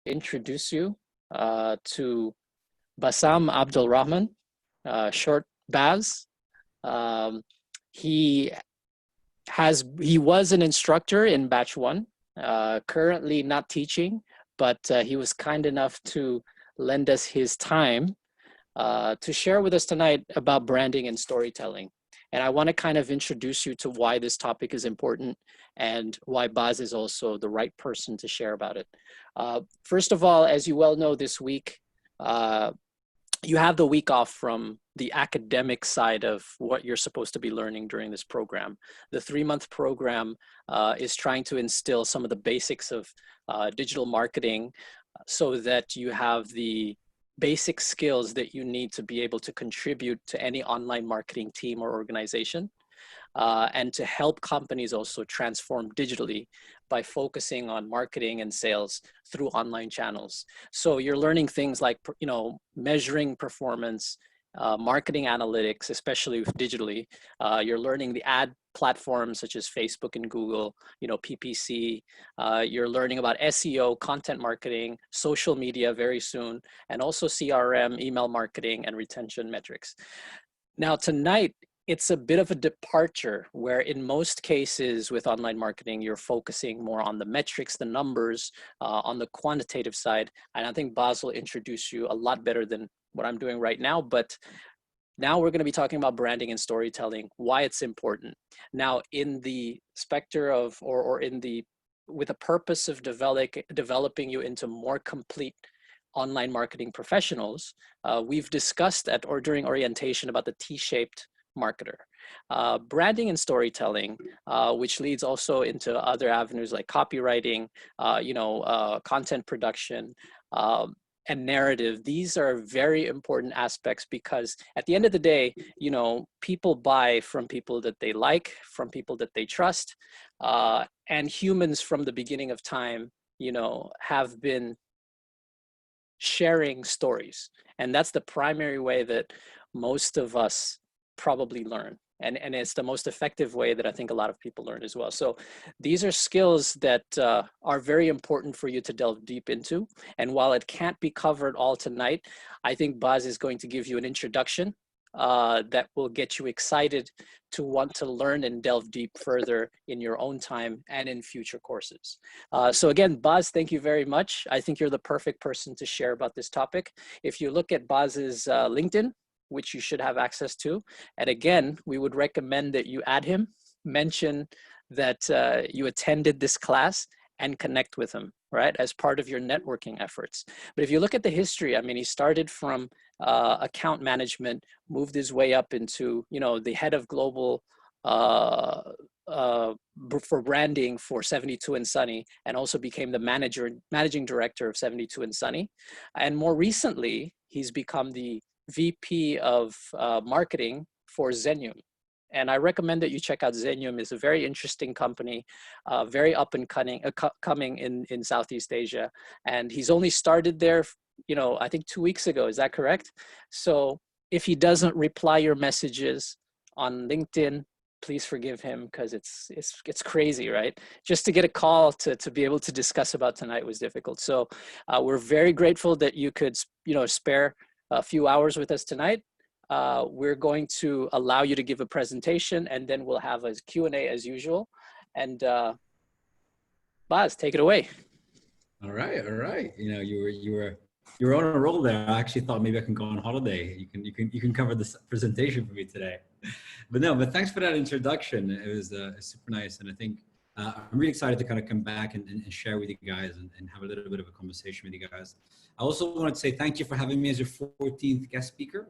introduce you to Bassam Abdel-Rahman, short Baz. Um, he he was an instructor in batch one, currently not teaching, but he was kind enough to lend us his time to share with us tonight about branding and storytelling. And I want to kind of introduce you to why this topic is important and why Baz is also the right person to share about it. First of all, as you well know, this week, you have the week off from the academic side of what you're supposed to be learning during this program. The 3-month program is trying to instill some of the basics of digital marketing so that you have the basic skills that you need to be able to contribute to any online marketing team or organization, and to help companies also transform digitally by focusing on marketing and sales through online channels. So you're learning things like, measuring performance, marketing analytics, especially digitally. You're learning the ad platforms such as Facebook and Google, PPC. You're learning about SEO, content marketing, social media very soon, and also CRM, email marketing, and retention metrics. Now, tonight, it's a bit of a departure where in most cases with online marketing, you're focusing more on the metrics, the numbers, on the quantitative side. And I think Baz will introduce you a lot better than what I'm doing right now. But now we're going to be talking about branding and storytelling, why it's important. Now, in the specter of, with a purpose of developing you into more complete online marketing professionals, we've discussed during orientation about the T-shaped marketer. Branding and storytelling, which leads also into other avenues like copywriting, content production, and narrative. These are very important aspects because at the end of the day, people buy from people that they like, from people that they trust, and humans from the beginning of time, have been sharing stories. And that's the primary way that most of us probably learn. And it's the most effective way that I think a lot of people learn as well. So these are skills that are very important for you to delve deep into. And while it can't be covered all tonight, I think Baz is going to give you an introduction that will get you excited to want to learn and delve deep further in your own time and in future courses. So again, Baz, thank you very much. I think you're the perfect person to share about this topic. If you look at Baz's LinkedIn, which you should have access to. And again, we would recommend that you add him, mention that you attended this class and connect with him, right? As part of your networking efforts. But if you look at the history, I mean, he started from account management, moved his way up into, the head of global for branding for 72andSunny, and also became the managing director of 72andSunny. And more recently, he's become the VP of marketing for Zenyum. And I recommend that you check out Zenyum. It's a very interesting company, very up and coming in Southeast Asia. And he's only started there, I think 2 weeks ago. Is that correct? So if he doesn't reply your messages on LinkedIn, please forgive him, because it's crazy, right? Just to get a call to be able to discuss about tonight was difficult. So we're very grateful that you could, spare a few hours with us tonight. We're going to allow you to give a presentation, and then we'll have a Q&A as usual. And Baz, take it away. All right. You were on a roll there. I actually thought maybe I can go on holiday. You can cover this presentation for me today. But thanks for that introduction. It was super nice, and I think I'm really excited to kind of come back and share with you guys and have a little bit of a conversation with you guys. I also wanted to say thank you for having me as your 14th guest speaker,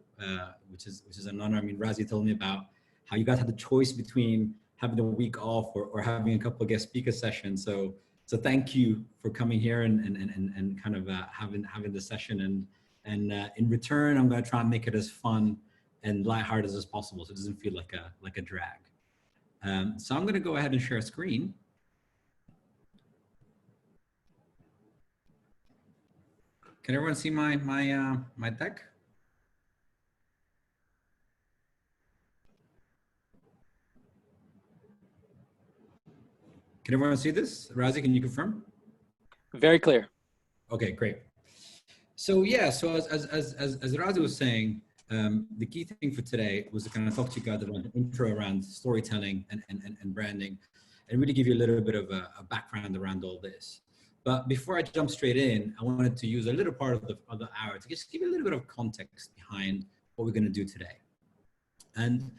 which is an honor. I mean, Razi told me about how you guys had the choice between having the week off or having a couple of guest speaker sessions. So thank you for coming here and kind of having the session. And in return, I'm going to try and make it as fun and lighthearted as possible, so it doesn't feel like a drag. So I'm going to go ahead and share a screen. Can everyone see my deck? Can everyone see this? Razi, can you confirm? Very clear. Okay, great. So yeah, so as Razi was saying, the key thing for today was to kind of talk to you guys about an intro around storytelling and branding, and really give you a little bit of a background around all this. But before I jump straight in, I wanted to use a little part of the hour to just give you a little bit of context behind what we're going to do today. And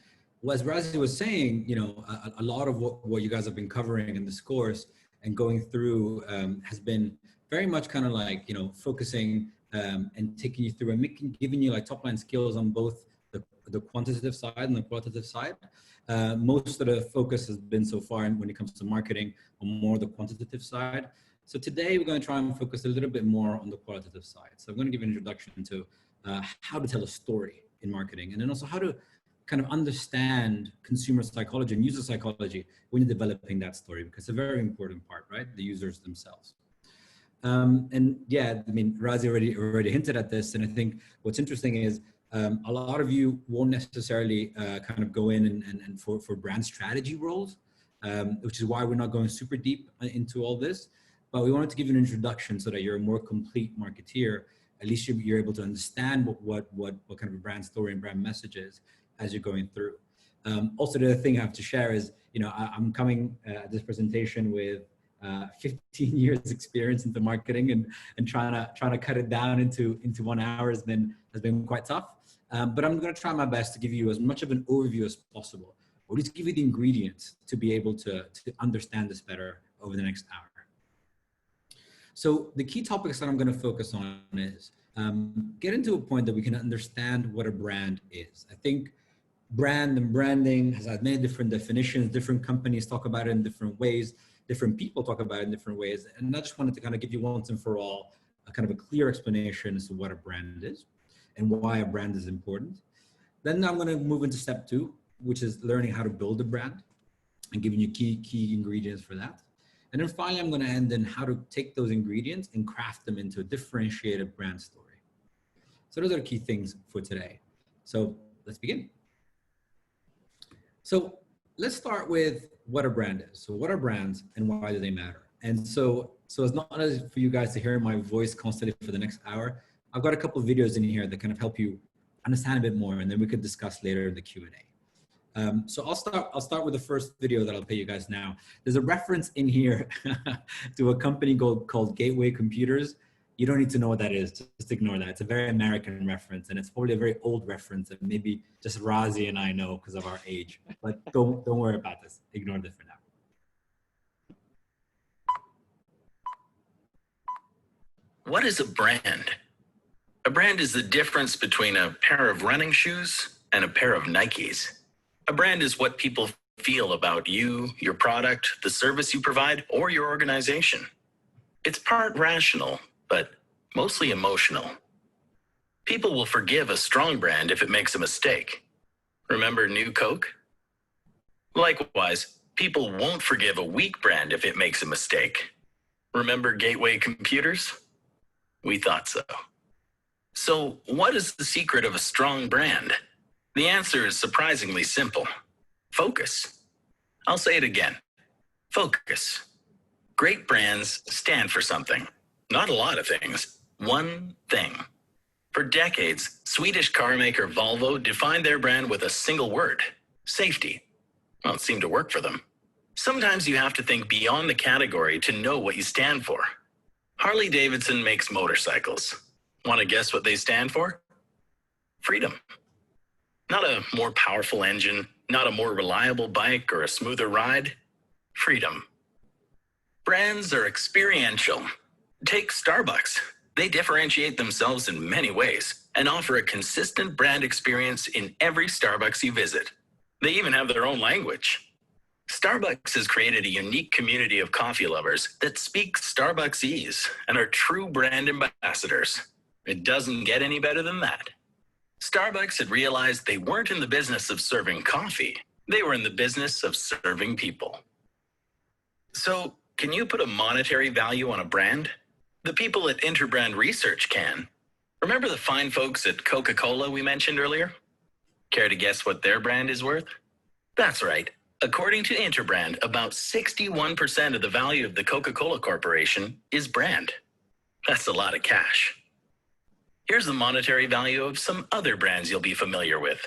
as Razi was saying, you know, a lot of what you guys have been covering in this course and going through has been very much kind of like, you know, focusing and taking you through and giving you like top line skills on both the quantitative side and the qualitative side. Most of the focus has been so far when it comes to marketing on more the quantitative side. So today we're going to try and focus a little bit more on the qualitative side. So I'm going to give an introduction to how to tell a story in marketing, and then also how to kind of understand consumer psychology and user psychology when you're developing that story, because it's a very important part, right? The users themselves. And yeah, I mean, Razi already hinted at this, and I think what's interesting is a lot of you won't necessarily kind of go in and for brand strategy roles, which is why we're not going super deep into all this. But we wanted to give you an introduction so that you're a more complete marketeer. At least you're able to understand what kind of a brand story and brand message is as you're going through. Also, the other thing I have to share is, you know, I'm coming at this presentation with 15 years experience into marketing, and trying to cut it down into 1 hour has been quite tough. But I'm going to try my best to give you as much of an overview as possible, or at least give you the ingredients to be able to understand this better over the next hour. So the key topics that I'm going to focus on is getting to a point that we can understand what a brand is. I think brand and branding has had many different definitions. Different companies talk about it in different ways. Different people talk about it in different ways. And I just wanted to kind of give you once and for all a kind of a clear explanation as to what a brand is and why a brand is important. Then I'm going to move into step 2, which is learning how to build a brand and giving you key ingredients for that. And then finally, I'm going to end in how to take those ingredients and craft them into a differentiated brand story. So those are the key things for today. So let's begin. So let's start with what a brand is. So what are brands and why do they matter? And so it's not as for you guys to hear my voice constantly for the next hour. I've got a couple of videos in here that kind of help you understand a bit more, and then we could discuss later in the Q&A. So I'll start with the first video that I'll pay you guys now. There's a reference in here to a company called Gateway Computers. You don't need to know what that is. Just ignore that. It's a very American reference, and it's probably a very old reference that maybe just Razi and I know because of our age. But don't worry about this. Ignore this for now. What is a brand? A brand is the difference between a pair of running shoes and a pair of Nikes. A brand is what people feel about you, your product, the service you provide, or your organization. It's part rational, but mostly emotional. People will forgive a strong brand if it makes a mistake. Remember New Coke? Likewise, people won't forgive a weak brand if it makes a mistake. Remember Gateway Computers? We thought so. So, what is the secret of a strong brand? The answer is surprisingly simple. Focus. I'll say it again. Focus. Great brands stand for something. Not a lot of things. One thing. For decades, Swedish car maker Volvo defined their brand with a single word. Safety. Well, it seemed to work for them. Sometimes you have to think beyond the category to know what you stand for. Harley-Davidson makes motorcycles. Want to guess what they stand for? Freedom. Not a more powerful engine, not a more reliable bike or a smoother ride. Freedom. Brands are experiential. Take Starbucks. They differentiate themselves in many ways and offer a consistent brand experience in every Starbucks you visit. They even have their own language. Starbucks has created a unique community of coffee lovers that speak Starbucksese and are true brand ambassadors. It doesn't get any better than that. Starbucks had realized they weren't in the business of serving coffee. They were in the business of serving people. So, can you put a monetary value on a brand? The people at Interbrand Research can. Remember the fine folks at Coca-Cola we mentioned earlier? Care to guess what their brand is worth? That's right. According to Interbrand, about 61% of the value of the Coca-Cola Corporation is brand. That's a lot of cash. Here's the monetary value of some other brands you'll be familiar with.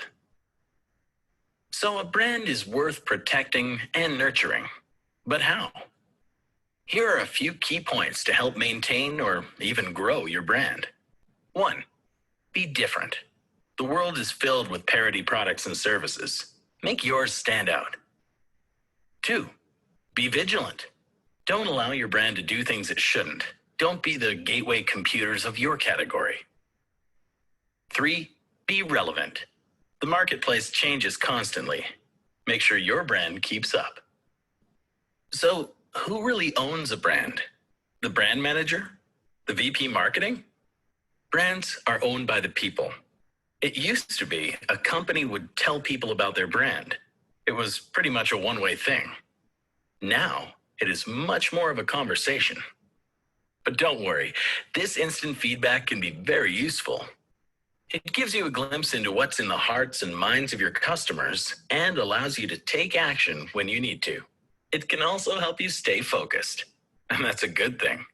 So a brand is worth protecting and nurturing. But how? Here are a few key points to help maintain or even grow your brand. 1. Be different. The world is filled with parody products and services. Make yours stand out. 2. Be vigilant. Don't allow your brand to do things it shouldn't. Don't be the gateway computers of your category. 3. Be relevant. The marketplace changes constantly. Make sure your brand keeps up. So, who really owns a brand? The brand manager? The VP marketing? Brands are owned by the people. It used to be a company would tell people about their brand. It was pretty much a one-way thing. Now, it is much more of a conversation. But don't worry, this instant feedback can be very useful. It gives you a glimpse into what's in the hearts and minds of your customers and allows you to take action when you need to. It can also help you stay focused, and that's a good thing.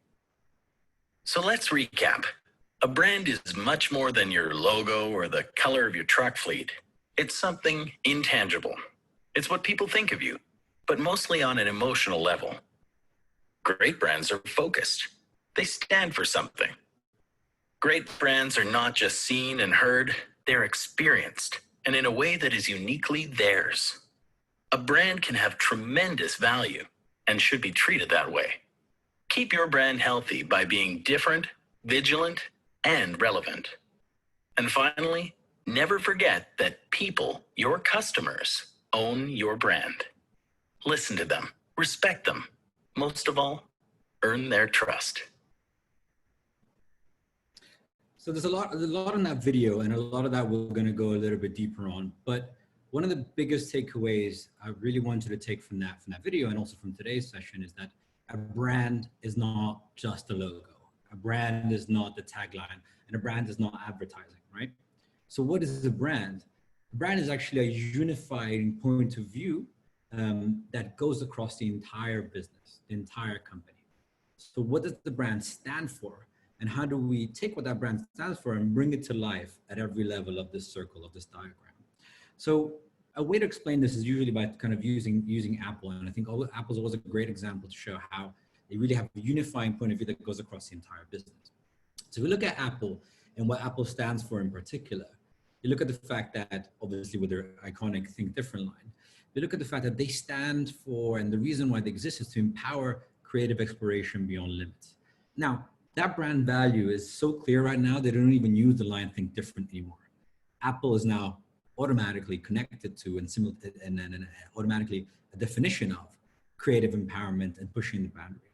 So let's recap. A brand is much more than your logo or the color of your truck fleet. It's something intangible. It's what people think of you, but mostly on an emotional level. Great brands are focused. They stand for something. Great brands are not just seen and heard, they're experienced, and in a way that is uniquely theirs. A brand can have tremendous value and should be treated that way. Keep your brand healthy by being different, vigilant, and relevant. And finally, never forget that people, your customers, own your brand. Listen to them, respect them. Most of all, earn their trust. So there's a lot in that video, and a lot of that we're going to go a little bit deeper on. But one of the biggest takeaways I really wanted to take from that video, and also from today's session, is that a brand is not just a logo. A brand is not the tagline, and a brand is not advertising, right? So what is a brand? A brand is actually a unifying point of view that goes across the entire business, the entire company. So what does the brand stand for? And how do we take what that brand stands for and bring it to life at every level of this circle, of this diagram? So a way to explain this is usually by kind of using Apple. And I think Apple's always a great example to show how they really have a unifying point of view that goes across the entire business. So if we look at Apple and what Apple stands for in particular, you look at the fact that, obviously with their iconic Think Different line, you look at the fact that they stand for, and the reason why they exist is to empower creative exploration beyond limits. Now, that brand value is so clear right now, they don't even use the line Think Different anymore. Apple is now automatically connected to and automatically a definition of creative empowerment and pushing the boundaries.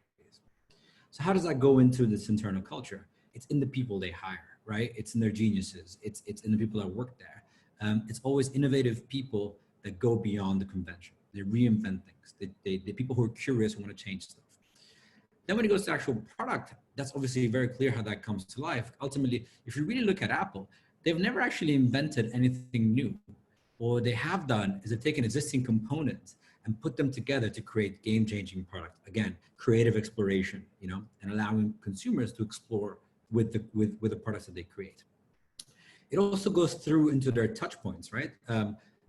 So how does that go into this internal culture? It's in the people they hire, right? It's in their geniuses. It's in the people that work there. It's always innovative people that go beyond the convention. They reinvent things. They're people who are curious and want to change stuff. Then when it goes to actual product, that's obviously very clear how that comes to life. Ultimately, if you really look at Apple, they've never actually invented anything new. What they have done is they've taken existing components and put them together to create game-changing product. Again, creative exploration, and allowing consumers to explore with the products that they create. It also goes through into their touch points, right?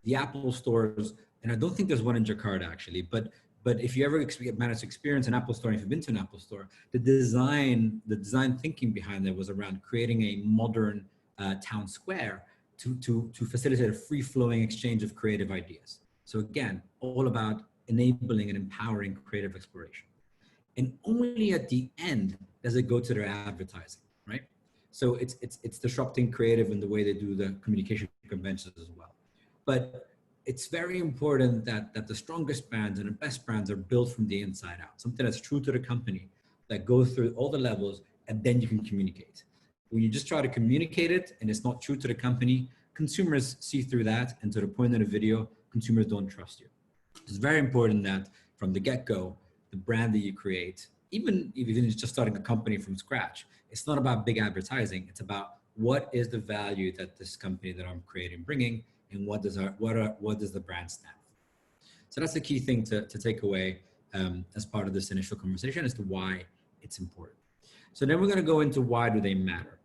The Apple stores, and I don't think there's one in Jakarta actually, but if you ever managed to experience an Apple store, if you've been to an Apple store, the design thinking behind it was around creating a modern town square to facilitate a free-flowing exchange of creative ideas. So again, all about enabling and empowering creative exploration. And only at the end does it go to their advertising, right? So it's disrupting creative in the way they do the communication conventions as well. But it's very important that the strongest brands and the best brands are built from the inside out, something that's true to the company, that goes through all the levels, and then you can communicate. When you just try to communicate it and it's not true to the company, consumers see through that, and to the point of the video, consumers don't trust you. It's very important that from the get-go, the brand that you create, even if you're just starting a company from scratch, it's not about big advertising. It's about what is the value that this company that I'm creating bringing, and what does the brand stand for? So that's the key thing to take away as part of this initial conversation as to why it's important. So then we're going to go into why do they matter.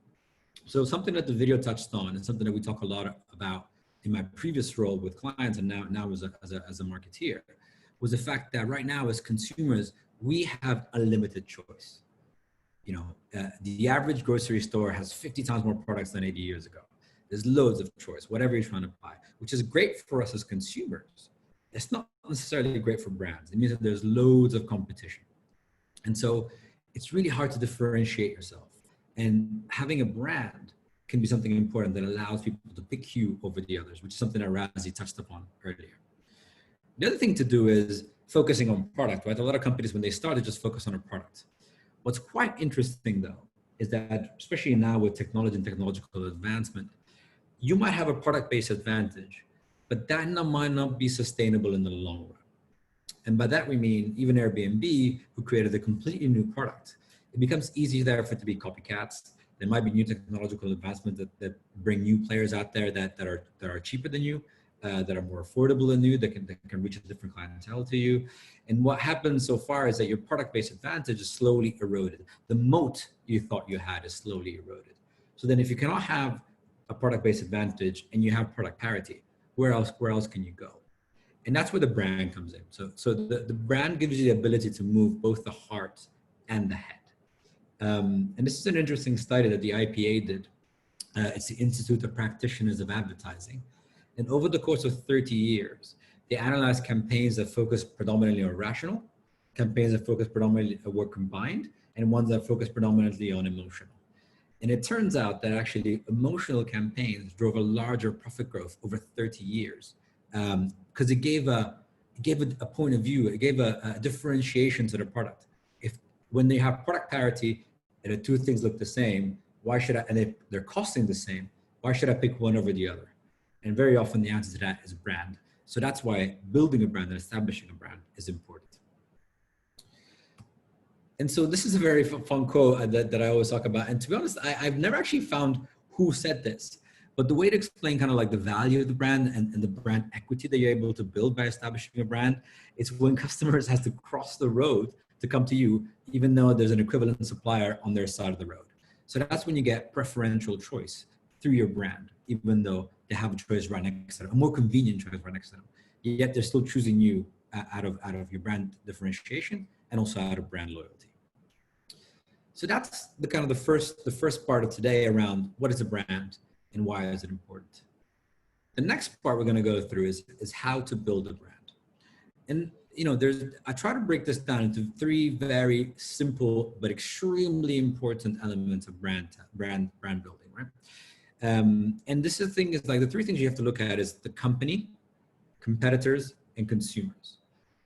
So something that the video touched on and something that we talk a lot about in my previous role with clients and now as a marketeer was the fact that right now as consumers, we have a limited choice. The average grocery store has 50 times more products than 80 years ago. There's loads of choice, whatever you're trying to buy, which is great for us as consumers. It's not necessarily great for brands. It means that there's loads of competition. And so it's really hard to differentiate yourself. And having a brand can be something important that allows people to pick you over the others, which is something that Razi touched upon earlier. The other thing to do is focusing on product, right? A lot of companies, when they start, they just focus on a product. What's quite interesting though, is that especially now with technology and technological advancement, you might have a product-based advantage, but that might not be sustainable in the long run. And by that we mean even Airbnb, who created a completely new product, it becomes easy there for it to be copycats. There might be new technological advancements that bring new players out there that are cheaper than you, that are more affordable than you, that can reach a different clientele to you. And what happens so far is that your product-based advantage is slowly eroded. The moat you thought you had is slowly eroded. So then if you cannot have a product-based advantage and you have product parity, where else can you go? And that's where the brand comes in. So the brand gives you the ability to move both the heart and the head. And this is an interesting study that the IPA did. It's the Institute of Practitioners of Advertising. And over the course of 30 years, they analyzed campaigns that focus predominantly on rational, campaigns that focus predominantly on were combined, and ones that focus predominantly on emotional. And it turns out that actually emotional campaigns drove a larger profit growth over 30 years because it gave a point of view, it gave a differentiation to the product. When they have product parity and the two things look the same, why should I, and they're costing the same, why should I pick one over the other? And very often the answer to that is brand. So that's why building a brand and establishing a brand is important. And so this is a very fun quote that I always talk about. And to be honest, I've never actually found who said this, but the way to explain kind of like the value of the brand and the brand equity that you're able to build by establishing a brand, it's when customers have to cross the road to come to you, even though there's an equivalent supplier on their side of the road. So that's when you get preferential choice through your brand, even though they have a choice right next to them, a more convenient choice right next to them. Yet they're still choosing you out of your brand differentiation and also out of brand loyalty. So that's the kind of the first part of today around what is a brand and why is it important. The next part we're going to go through is how to build a brand. And I try to break this down into three very simple but extremely important elements of brand building, right? And this is the thing is like the three things you have to look at is the company, competitors, and consumers.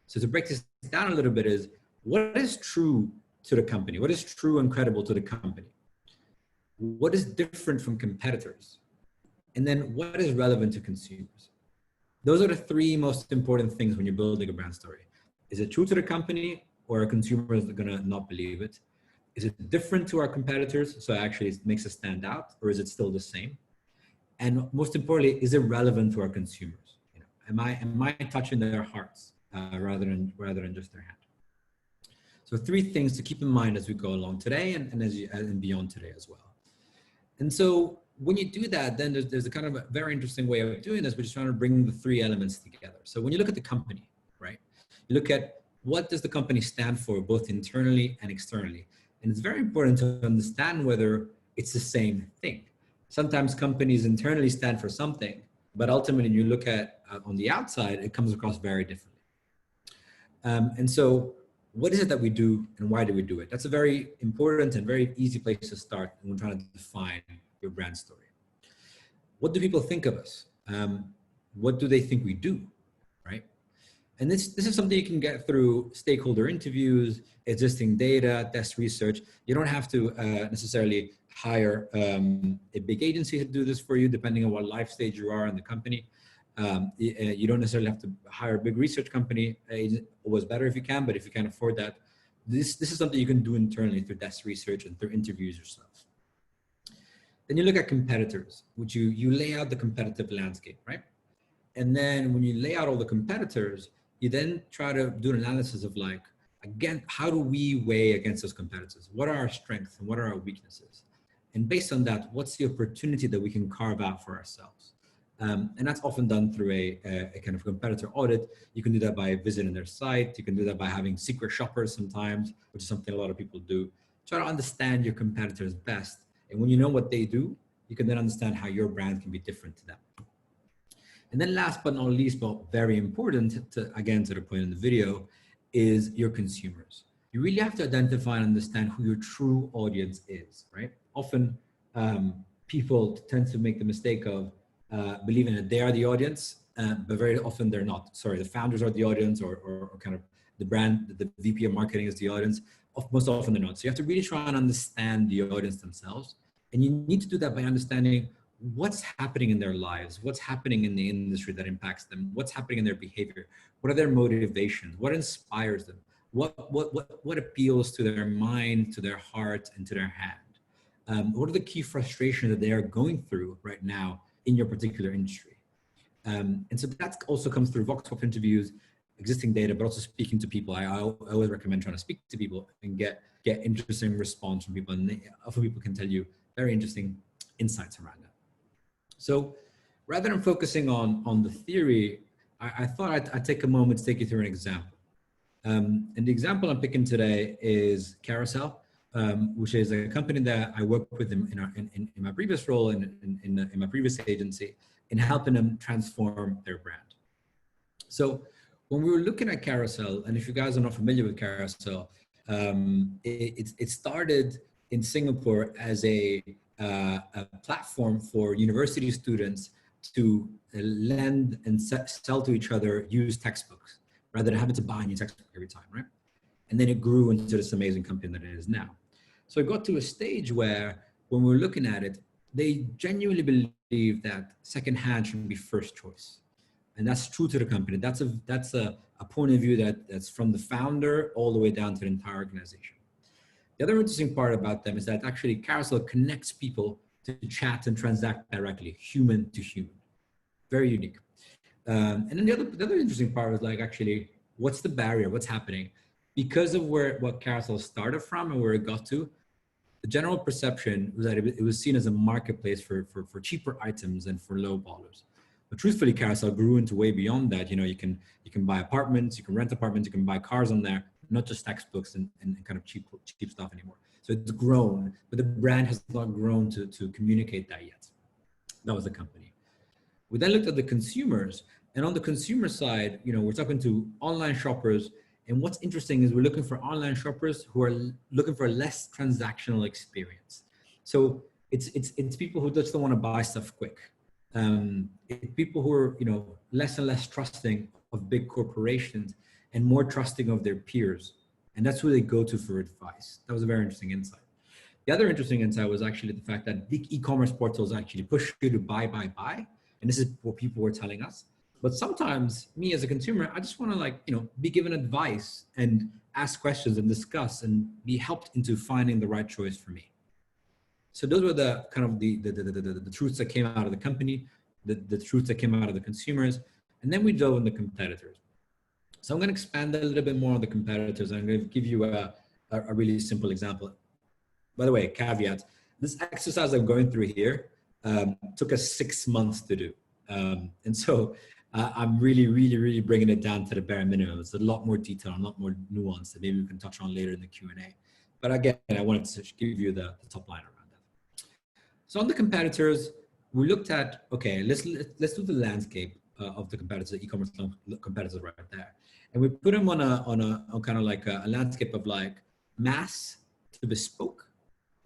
So to break this down a little bit is what is true to the company? What is true and credible to the company? What is different from competitors? And then what is relevant to consumers? Those are the three most important things when you're building a brand story. Is it true to the company or are consumers gonna not believe it? Is it different to our competitors? So actually it makes us stand out, or is it still the same? And most importantly, is it relevant to our consumers? Am I touching their hearts rather than just their hand? So three things to keep in mind as we go along today and beyond today as well. And so when you do that, then there's a kind of a very interesting way of doing this, which is trying to bring the three elements together. So when you look at the company, right, you look at what does the company stand for both internally and externally. And it's very important to understand whether it's the same thing. Sometimes companies internally stand for something, but ultimately you look at on the outside, it comes across very differently. And so what is it that we do and why do we do it? That's a very important and very easy place to start when we're trying to define your brand story. What do people think of us? What do they think we do, right? And this is something you can get through stakeholder interviews, existing data, desk research. You don't have to necessarily hire a big agency to do this for you, depending on what life stage you are in the company. You don't necessarily have to hire a big research company. Always better if you can, but if you can't afford that, this is something you can do internally through desk research and through interviews yourself. Then you look at competitors, which you lay out the competitive landscape, right? And then when you lay out all the competitors, you then try to do an analysis of like, again, how do we weigh against those competitors? What are our strengths and what are our weaknesses? And based on that, what's the opportunity that we can carve out for ourselves? And that's often done through a kind of competitor audit. You can do that by visiting their site. You can do that by having secret shoppers sometimes, which is something a lot of people do. Try to understand your competitors best. And when you know what they do, you can then understand how your brand can be different to them. And then last but not least, but very important, again, to the point in the video, is your consumers. You really have to identify and understand who your true audience is, right? Often people tend to make the mistake of believing that they are the audience, but very often they're not. Sorry, the founders are the audience, or kind of the brand, the VP of marketing is the audience. Most often they're not. So you have to really try and understand the audience themselves. And you need to do that by understanding what's happening in their lives, what's happening in the industry that impacts them, what's happening in their behavior, what are their motivations, what inspires them, what appeals to their mind, to their heart, and to their hand. What are the key frustrations that they are going through right now in your particular industry? And so that also comes through Vox Pop interviews, existing data, but also speaking to people. I always recommend trying to speak to people and get interesting response from people, and often people can tell you very interesting insights around that. So rather than focusing on the theory, I thought I'd take a moment to take you through an example. And the example I'm picking today is Carousel, which is a company that I worked with in my previous role in my previous agency, in helping them transform their brand. So when we were looking at Carousel, and if you guys are not familiar with Carousel, it started in Singapore as a platform for university students to lend and sell to each other used textbooks, rather than having to buy a new textbook every time, right? And then it grew into this amazing company that it is now. So it got to a stage where, when we were looking at it, they genuinely believe that secondhand should be first choice. And that's true to the company. That's a point of view that's from the founder all the way down to the entire organization. The other interesting part about them is that actually Carousel connects people to chat and transact directly, human to human. Very unique. And then the other interesting part was like, actually, what's the barrier? What's happening? Because of what Carousel started from and where it got to, the general perception was that it was seen as a marketplace for cheaper items and for low ballers. But truthfully, Carousel grew into way beyond that. You know, you can buy apartments, you can rent apartments, you can buy cars on there, not just textbooks and kind of cheap stuff anymore. So it's grown, but the brand has not grown to communicate that yet. That was the company. We then looked at the consumers, and on the consumer side, you know, we're talking to online shoppers. And what's interesting is we're looking for online shoppers who are looking for a less transactional experience. So it's people who just don't want to buy stuff quick. It's people who are, you know, less and less trusting of big corporations and more trusting of their peers. And that's who they go to for advice. That was a very interesting insight. The other interesting insight was actually the fact that big e-commerce portals actually push you to buy. And this is what people were telling us. But sometimes me as a consumer, I just want to, like, you know, be given advice and ask questions and discuss and be helped into finding the right choice for me. So those were the kind of the truths that came out of the company, the truths that came out of the consumers. And then we dove into competitors. So I'm going to expand a little bit more on the competitors. I'm going to give you a really simple example. By the way, caveat, this exercise I'm going through here took us 6 months to do. And so I'm really bringing it down to the bare minimum. It's a lot more detail, a lot more nuance that maybe we can touch on later in the Q&A. But again, I wanted to give you the top line around that. So on the competitors, we looked at, okay, let's do the landscape of the competitors, the e-commerce competitors right there. And we put them on kind of like a landscape of like mass to bespoke.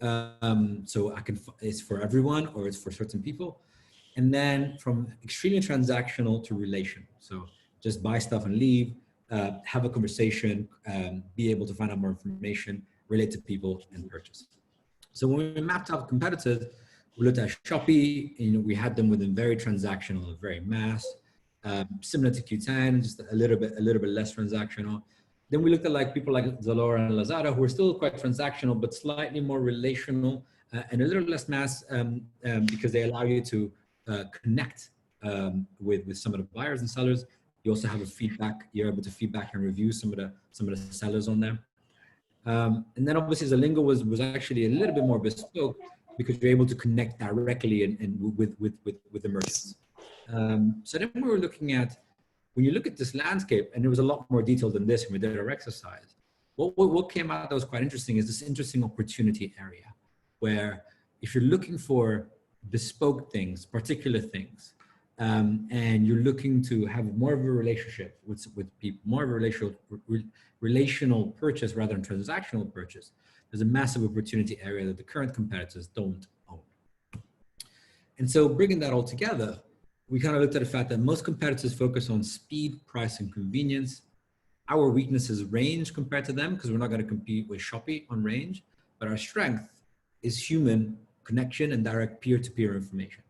So it's for everyone or it's for certain people. And then from extremely transactional to relational. So just buy stuff and leave, have a conversation, be able to find out more information, relate to people and purchase. So when we mapped out competitors, we looked at Shopee, you know, we had them within very transactional, very mass, similar to Q10, just a little bit less transactional. Then we looked at like people like Zalora and Lazada, who are still quite transactional, but slightly more relational and a little less mass because they allow you to connect with some of the buyers and sellers. You also have a feedback. You're able to feedback and review some of the sellers on there. And then obviously Zelingo was actually a little bit more bespoke because you're able to connect directly and with the merchants. So then we were looking at, when you look at this landscape, and it was a lot more detailed than this when we did our exercise, what came out that was quite interesting is this interesting opportunity area where if you're looking for bespoke things, particular things, and you're looking to have more of a relationship with people, more of a relational purchase rather than transactional purchase, there's a massive opportunity area that the current competitors don't own. And so bringing that all together, we kind of looked at the fact that most competitors focus on speed, price, and convenience. Our weaknesses range compared to them because we're not going to compete with Shopee on range, but our strength is human connection and direct peer-to-peer information.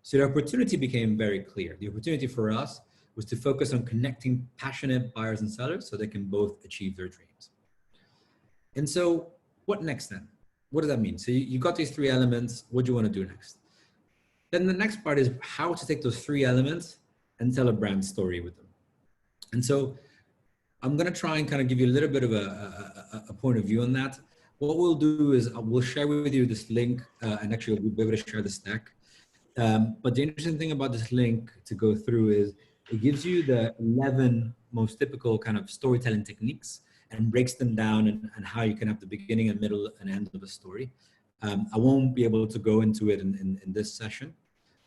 So the opportunity became very clear. The opportunity for us was to focus on connecting passionate buyers and sellers so they can both achieve their dreams. And so what next then? What does that mean? So you got these three elements. What do you want to do next? Then the next part is how to take those three elements and tell a brand story with them. And so I'm going to try and kind of give you a little bit of a point of view on that. What we'll do is we'll share with you this link, and actually we'll be able to share this deck. But the interesting thing about this link to go through is it gives you the 11 most typical kind of storytelling techniques and breaks them down and how you can have the beginning and middle and end of a story. I won't be able to go into it in this session,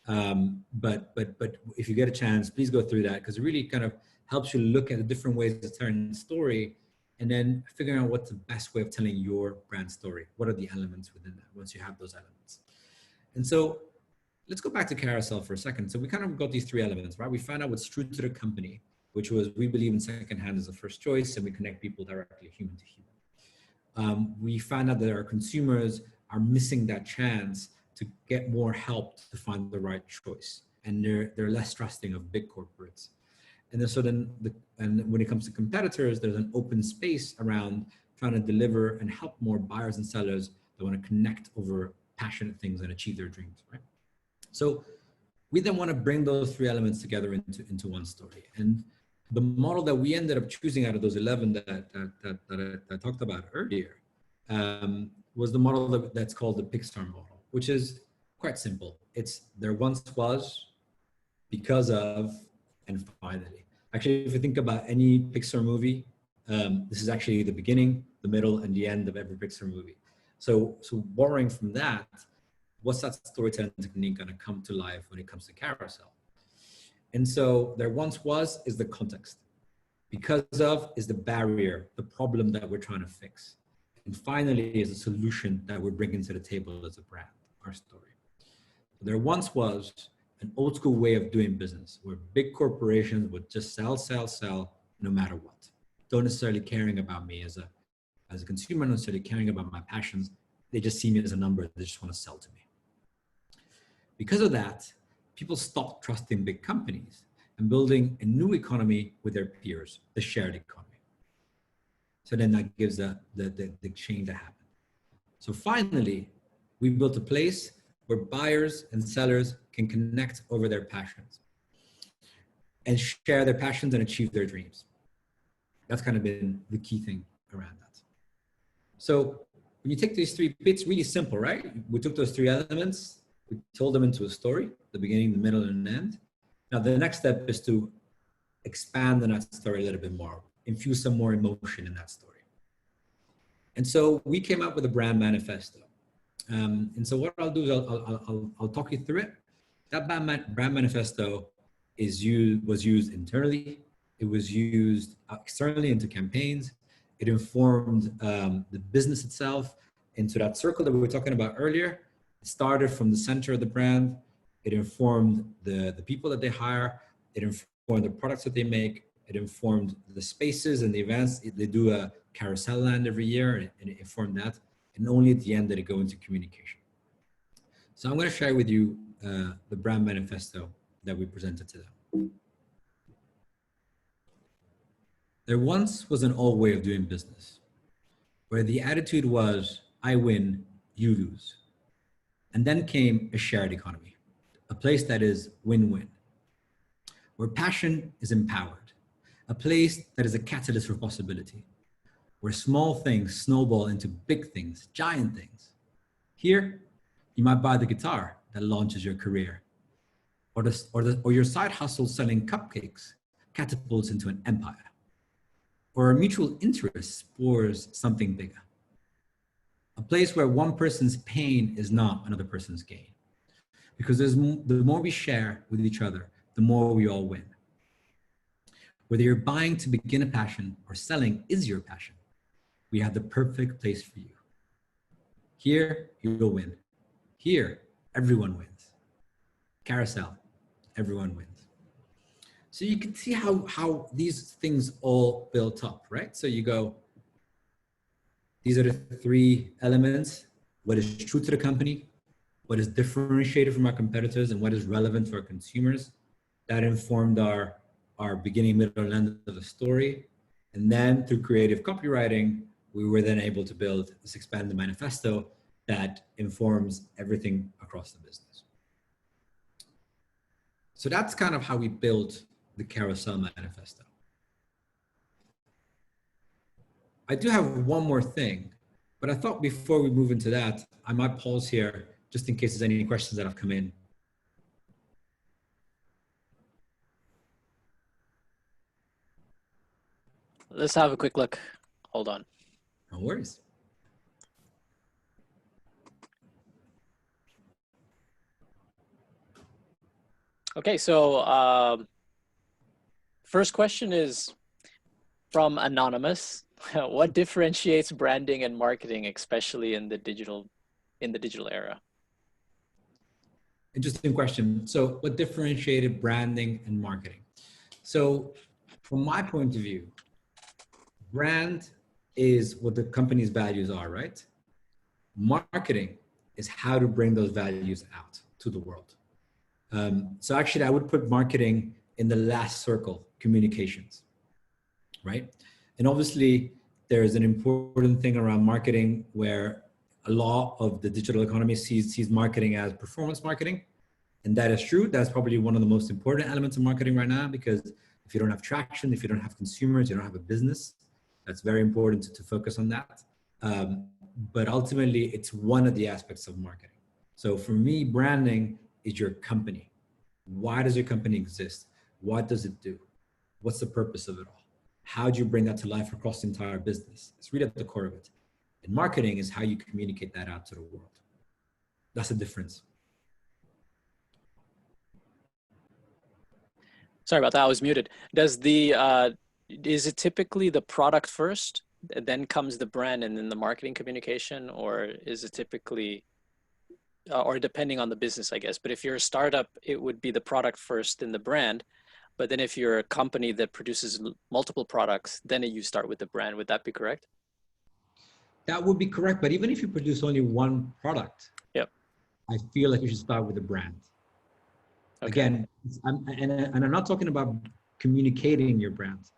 but if you get a chance, please go through that because it really kind of helps you look at the different ways to tell a story and then figuring out what's the best way of telling your brand story. What are the elements within that once you have those elements? And so let's go back to carousel for a second. So we kind of got these three elements, right? We found out what's true to the company, which was we believe in secondhand as the first choice and we connect people directly human to human. We found out that our consumers are missing that chance to get more help to find the right choice. And they're less trusting of big corporates. And then when it comes to competitors, there's an open space around trying to deliver and help more buyers and sellers that want to connect over passionate things and achieve their dreams, right? So we then want to bring those three elements together into one story. And the model that we ended up choosing out of those 11 that I talked about earlier was the model that's called the Pixar model, which is quite simple. It's there once was, because of, and finally. Actually, if you think about any Pixar movie, this is actually the beginning, the middle, and the end of every Pixar movie. So borrowing from that, what's that storytelling technique going to come to life when it comes to carousel? And so there once was is the context. Because of is the barrier, the problem that we're trying to fix. And finally is a solution that we're bringing to the table as a brand, our story. There once was an old school way of doing business where big corporations would just sell, no matter what. Don't necessarily caring about me as a consumer, not necessarily caring about my passions. They just see me as a number. They just want to sell to me. Because of that, people stopped trusting big companies and building a new economy with their peers, the shared economy. So then that gives the change to happen. So finally, we built a place where buyers and sellers can connect over their passions and share their passions and achieve their dreams. That's kind of been the key thing around that. So when you take these three bits, really simple, right? We took those three elements, we told them into a story, the beginning, the middle, and the end. Now, the next step is to expand on that story a little bit more, infuse some more emotion in that story. And so we came up with a brand manifesto. And so what I'll do is I'll talk you through it. That brand manifesto was used internally. It was used externally into campaigns. It informed the business itself into that circle that we were talking about earlier. It started from the center of the brand. It informed the people that they hire. It informed the products that they make. It informed the spaces and the events. They do a carousel land every year, and it informed that. And only at the end did it go into communication. So I'm going to share with you the brand manifesto that we presented to them. There once was an old way of doing business where the attitude was, I win, you lose. And then came a shared economy, a place that is win-win, where passion is empowered a place that is a catalyst for possibility, where small things snowball into big things, giant things. Here, you might buy the guitar that launches your career, or your side hustle selling cupcakes catapults into an empire, or a mutual interest spores something bigger. A place where one person's pain is not another person's gain. Because the more we share with each other, the more we all win. Whether you're buying to begin a passion or selling is your passion, we have the perfect place for you. Here, you'll win. Here, everyone wins. Carousel, everyone wins. So you can see how these things all built up, right? So you go, these are the three elements: what is true to the company, what is differentiated from our competitors, and what is relevant to our consumers. That informed our beginning, middle, and end of the story. And then through creative copywriting, we were then able to build this expanded manifesto that informs everything across the business. So that's kind of how we built the Carousel Manifesto. I do have one more thing, but I thought before we move into that, I might pause here just in case there's any questions that have come in. Let's have a quick look. Hold on. No worries. Okay, so first question is from Anonymous. What differentiates branding and marketing, especially in the digital era? Interesting question. So what differentiated branding and marketing? So from my point of view, brand is what the company's values are, right? Marketing is how to bring those values out to the world. So actually I would put marketing in the last circle, communications, right? And obviously there's an important thing around marketing where a lot of the digital economy sees marketing as performance marketing. And that is true. That's probably one of the most important elements of marketing right now, because if you don't have traction, if you don't have consumers, you don't have a business. That's very important to focus on that. But ultimately, it's one of the aspects of marketing. So for me, branding is your company. Why does your company exist? What does it do? What's the purpose of it all? How do you bring that to life across the entire business? It's really at the core of it. And marketing is how you communicate that out to the world. That's the difference. Sorry about that, I was muted. Is it typically the product first, then comes the brand and then the marketing communication, or is it typically, or depending on the business, I guess, but if you're a startup, it would be the product first and the brand, but then if you're a company that produces multiple products, then you start with the brand. Would that be correct? That would be correct, but even if you produce only one product, yep, I feel like you should start with the brand. Okay. Again, and I'm not talking about communicating your brand.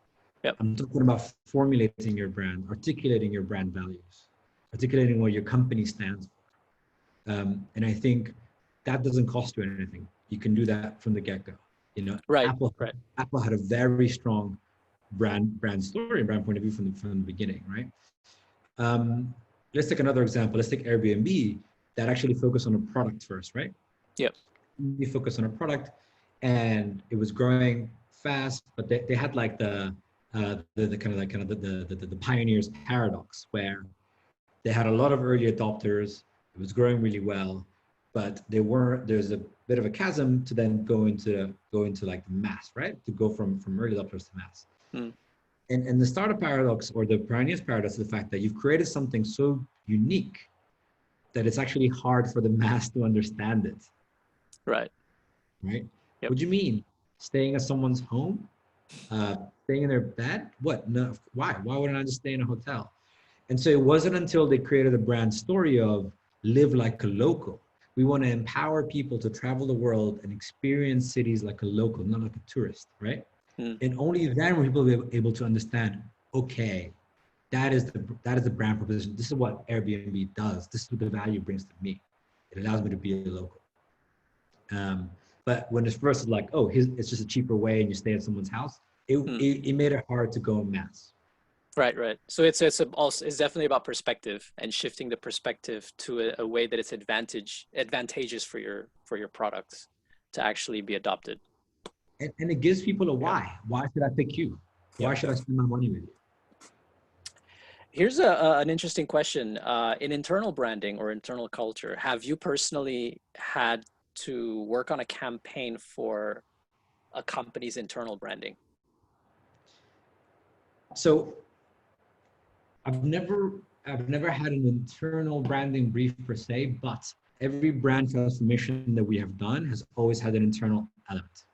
Yep. I'm talking about formulating your brand, articulating your brand values, articulating what your company stands for. And I think that doesn't cost you anything. You can do that from the get-go. You know, right, Apple had a very strong brand story and brand point of view from the beginning, right? Let's take another example. Let's take Airbnb that actually focused on a product first, right? Yep. We focused on a product, and it was growing fast, but they had like the pioneer's paradox, where they had a lot of early adopters. It was growing really well, but there's a bit of a chasm to then go into like the mass, right? To go from early adopters to mass. Mm. And the startup paradox, or the pioneer's paradox, is the fact that you've created something so unique that it's actually hard for the mass to understand it. Right. Right. Yep. What do you mean? Staying at someone's home? Staying in their bed? What? No. Why? Why wouldn't I just stay in a hotel? And so it wasn't until they created a brand story of live like a local. We want to empower people to travel the world and experience cities like a local, not like a tourist, right? Mm. And only then were people able to understand, okay, that is the brand proposition. This is what Airbnb does. This is what the value brings to me. It allows me to be a local. But when it's first like, oh, it's just a cheaper way and you stay at someone's house, it made it hard to go en masse. Right, right. So it's definitely about perspective and shifting the perspective to a way that it's advantageous for your products to actually be adopted. And it gives people a Yeah. why. Why should I pick you? Why Yeah. should I spend my money with you? Here's an interesting question. In internal branding or internal culture, have you personally had to work on a campaign for a company's internal branding? So I've never had an internal branding brief per se, but every brand transformation that we have done has always had an internal element.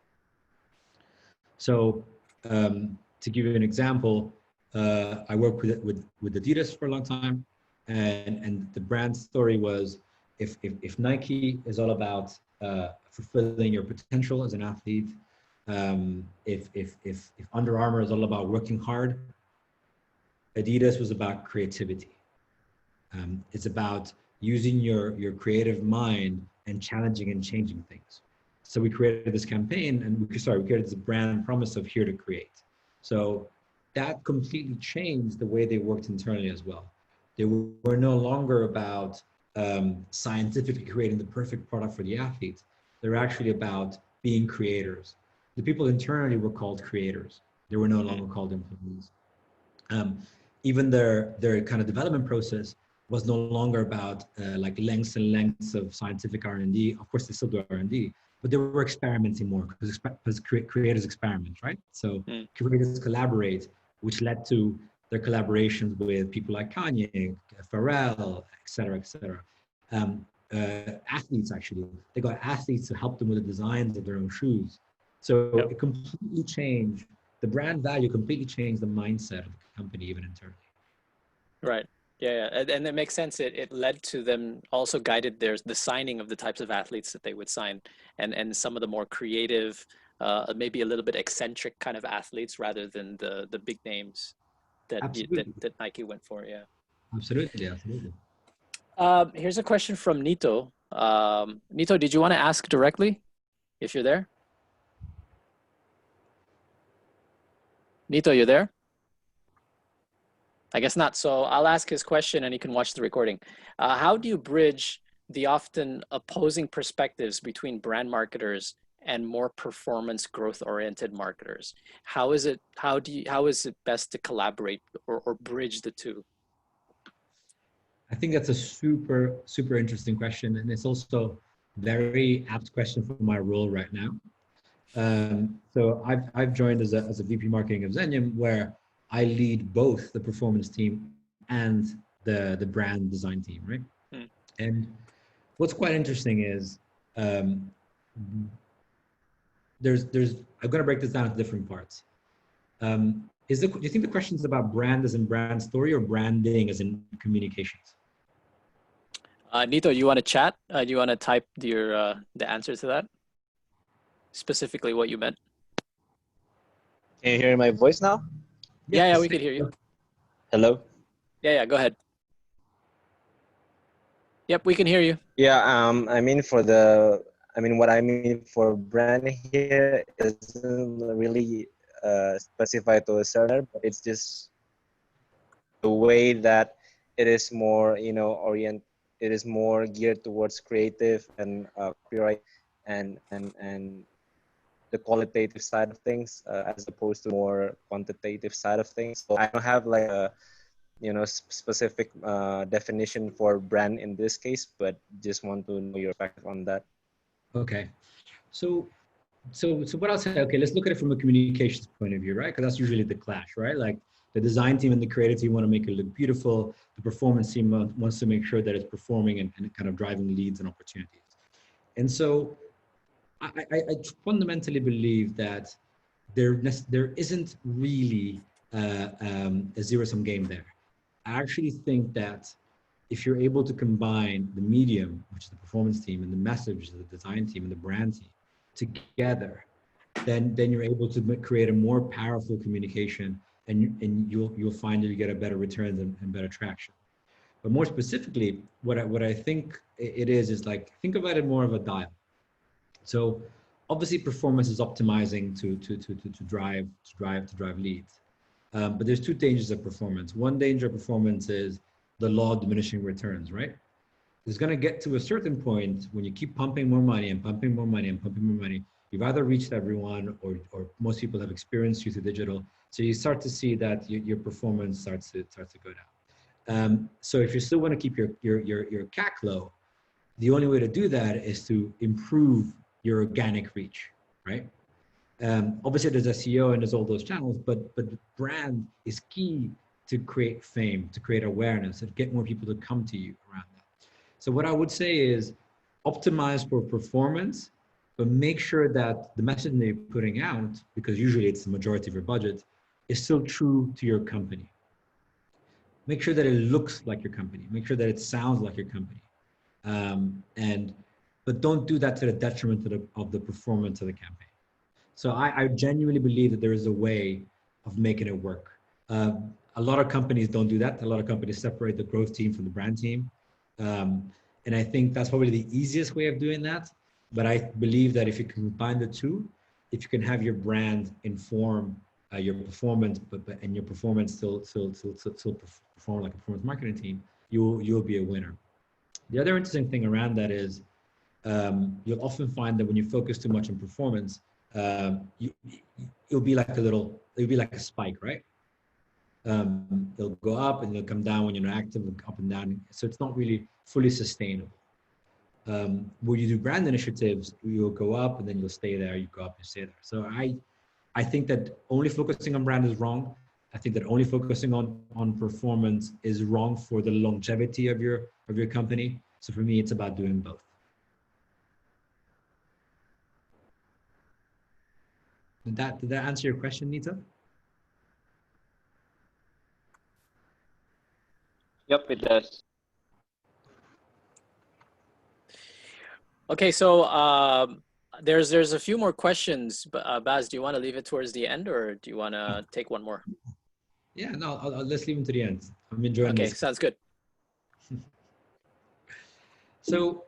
So to give you an example, I worked with Adidas for a long time, and the brand story was if Nike is all about fulfilling your potential as an athlete, if Under Armour is all about working hard, Adidas was about creativity. It's about using your creative mind and challenging and changing things. So we created this campaign, and we created this brand promise of here to create. So that completely changed the way they worked internally as well. They were no longer about scientifically creating the perfect product for the athlete. They're actually about being creators. The people internally were called creators. They were no longer called employees. Even their kind of development process was no longer about like lengths and lengths of scientific R&D. Of course, they still do R&D, but they were experimenting more because creators experiment, right? So creators collaborate, which led to their collaborations with people like Kanye, Pharrell, et cetera, et cetera. Athletes, actually, they got athletes to help them with the designs of their own shoes. So it completely changed, the brand value completely changed the mindset of the company, even internally. Right. Yeah, yeah. And it makes sense. It led to them also guided the signing of the types of athletes that they would sign, and some of the more creative, maybe a little bit eccentric kind of athletes rather than the big names that that Nike went for. Yeah. Absolutely, absolutely. Here's a question from Nito. Nito, did you want to ask directly if you're there? Nito, you there? I guess not. So I'll ask his question and you can watch the recording. How do you bridge the often opposing perspectives between brand marketers and more performance growth oriented marketers? How is it best to collaborate or bridge the two? I think that's a super, super interesting question. And it's also a very apt question for my role right now. So I've joined as a VP marketing of Zenyum, where I lead both the performance team and the brand design team, right? And what's quite interesting is I'm going to break this down into different parts. Do you think the question is about brand as in brand story or branding as in communications? Nito, you want to chat? Do you want to type the answer to that? Specifically what you meant. Can you hear my voice now? Yes. Yeah, we can hear you. Hello? Yeah, go ahead. Yep, we can hear you. Yeah, what I mean for brand here isn't really specified to a certain, but it's just the way that it is more, it is more geared towards creative and copyright and the qualitative side of things as opposed to more quantitative side of things. So I don't have like a specific definition for brand in this case, but just want to know your perspective on that. Okay, so what I'll say, okay, let's look at it from a communications point of view, right? Because that's usually the clash, right? Like the design team and the creative team want to make it look beautiful. The performance team wants to make sure that it's performing and kind of driving leads and opportunities. And so I fundamentally believe that there isn't really a zero-sum game there. I actually think that if you're able to combine the medium, which is the performance team, and the message, the design team, and the brand team together, then you're able to create a more powerful communication, and you'll find that you get a better return and better traction. But more specifically, what I think it is like, think about it more of a dial. So obviously performance is optimizing to drive leads. But there's two dangers of performance. One danger of performance is the law of diminishing returns, right? It's going to get to a certain point when you keep pumping more money and pumping more money and pumping more money. You've either reached everyone, or most people have experienced you through digital. So you start to see that your performance starts to go down. So if you still want to keep your CAC low, the only way to do that is to improve your organic reach, right? Obviously there's SEO and there's all those channels, but brand is key to create fame, to create awareness, and get more people to come to you around that. So what I would say is optimize for performance, but make sure that the message that you're putting out, because usually it's the majority of your budget, is still true to your company. Make sure that it looks like your company. Make sure that it sounds like your company. But don't do that to the detriment of the performance of the campaign. So I genuinely believe that there is a way of making it work. A lot of companies don't do that. A lot of companies separate the growth team from the brand team. And I think that's probably the easiest way of doing that. But I believe that if you can combine the two, if you can have your brand inform your performance, and your performance still perform like a performance marketing team, you'll be a winner. The other interesting thing around that is you'll often find that when you focus too much on performance, it'll be like a spike, right? It'll go up and it'll come down when you're not active, up and down. So it's not really fully sustainable. Where you do brand initiatives, you'll go up and then you'll stay there. You go up and stay there. So I think that only focusing on brand is wrong. I think that only focusing on performance is wrong for the longevity of your company. So for me, it's about doing both. Did that answer your question, Nita? Yep, it does. Okay, so there's a few more questions. Baz, do you want to leave it towards the end, or do you want to take one more? Yeah, no, let's leave them to the end. I'm enjoying this. Okay, sounds good. So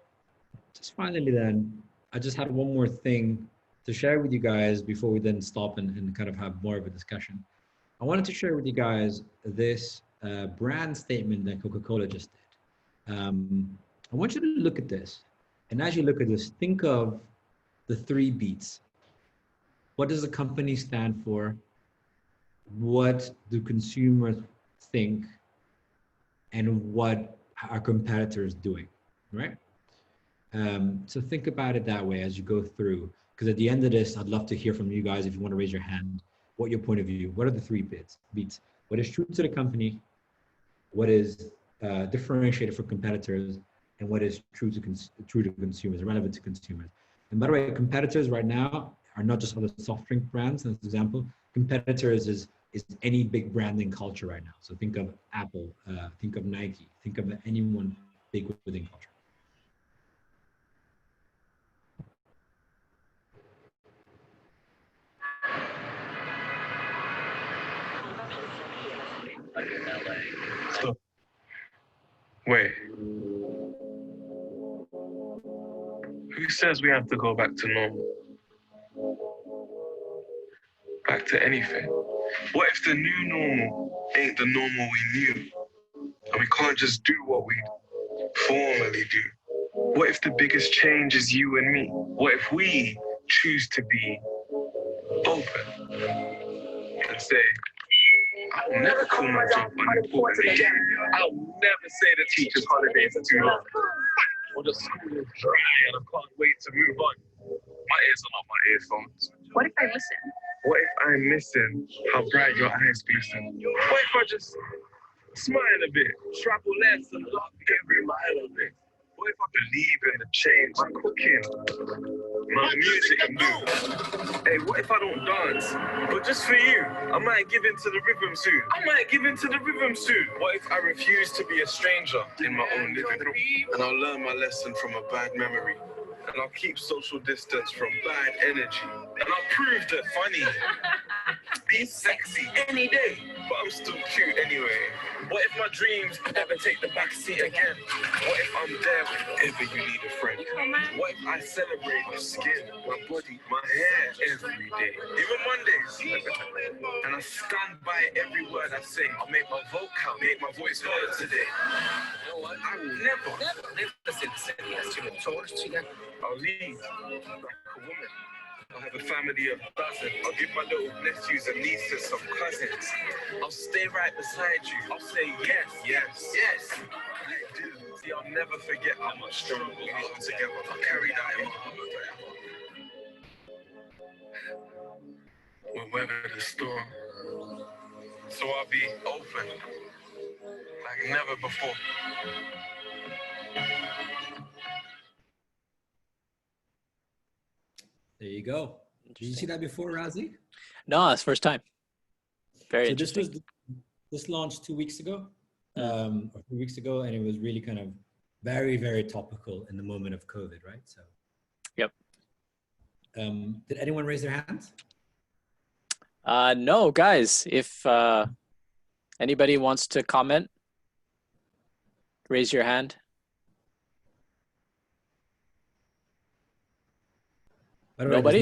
just finally then, I just had one more thing to share with you guys before we then stop and kind of have more of a discussion. I wanted to share with you guys this brand statement that Coca-Cola just did. I want you to look at this. And as you look at this, think of the 3 beats. What does the company stand for? What do consumers think? And what are competitors doing, right? So think about it that way as you go through. Because at the end of this, I'd love to hear from you guys if you want to raise your hand. What your point of view? What are the 3 beats? What is true to the company? What is differentiated for competitors? And what is true to consumers, relevant to consumers? And by the way, competitors right now are not just other soft drink brands. As an example, competitors is any big branding culture right now. So think of Apple, think of Nike, think of anyone big within culture. So, wait. Who says we have to go back to normal? Back to anything? What if the new normal ain't the normal we knew? And we can't just do what we formally do? What if the biggest change is you and me? What if we choose to be open and say, I'll never call my job unimportant. I'll never say the teacher's holidays are too long. Or the school is dry and I can't wait to move on. My ears are not my earphones. What if I listen? What if I listen how bright your eyes glisten? What if I just smile a bit, travel less and love every mile of it? What if I believe in the change I'm cooking? My music and move. Hey, what if I don't dance? But just for you, I might give in to the rhythm soon. What if I refuse to be a stranger in my own living room? And I'll learn my lesson from a bad memory. And I'll keep social distance from bad energy. And I'll prove that funny, be sexy any day. but I'm still cute anyway. What if my dreams ever take the back seat again? What if I'm there whenever you need a friend? What if I celebrate my skin, my body, my hair every day, even Mondays? And I stand by every word I say. I'll make my vote count, make my voice heard today. You know what? I will never say the same as you. I'll lead like a woman. I'll have a family of dozens. I'll give my little nephews and nieces some cousins. I'll stay right beside you. I'll say yes, yes, yes. I do. See, I'll never forget how much struggle we got together. I'll carry that in my heart forever. We'll weather the storm. So I'll be open like never before. There you go. Did you see that before, Razi? No, it's first time. Very So interesting. this launched 2 weeks ago, or 3 weeks ago, and it was really kind of very, very topical in the moment of COVID, right? So. Yep. Did anyone raise their hands? No, guys, if anybody wants to comment, raise your hand. By the way, Nobody?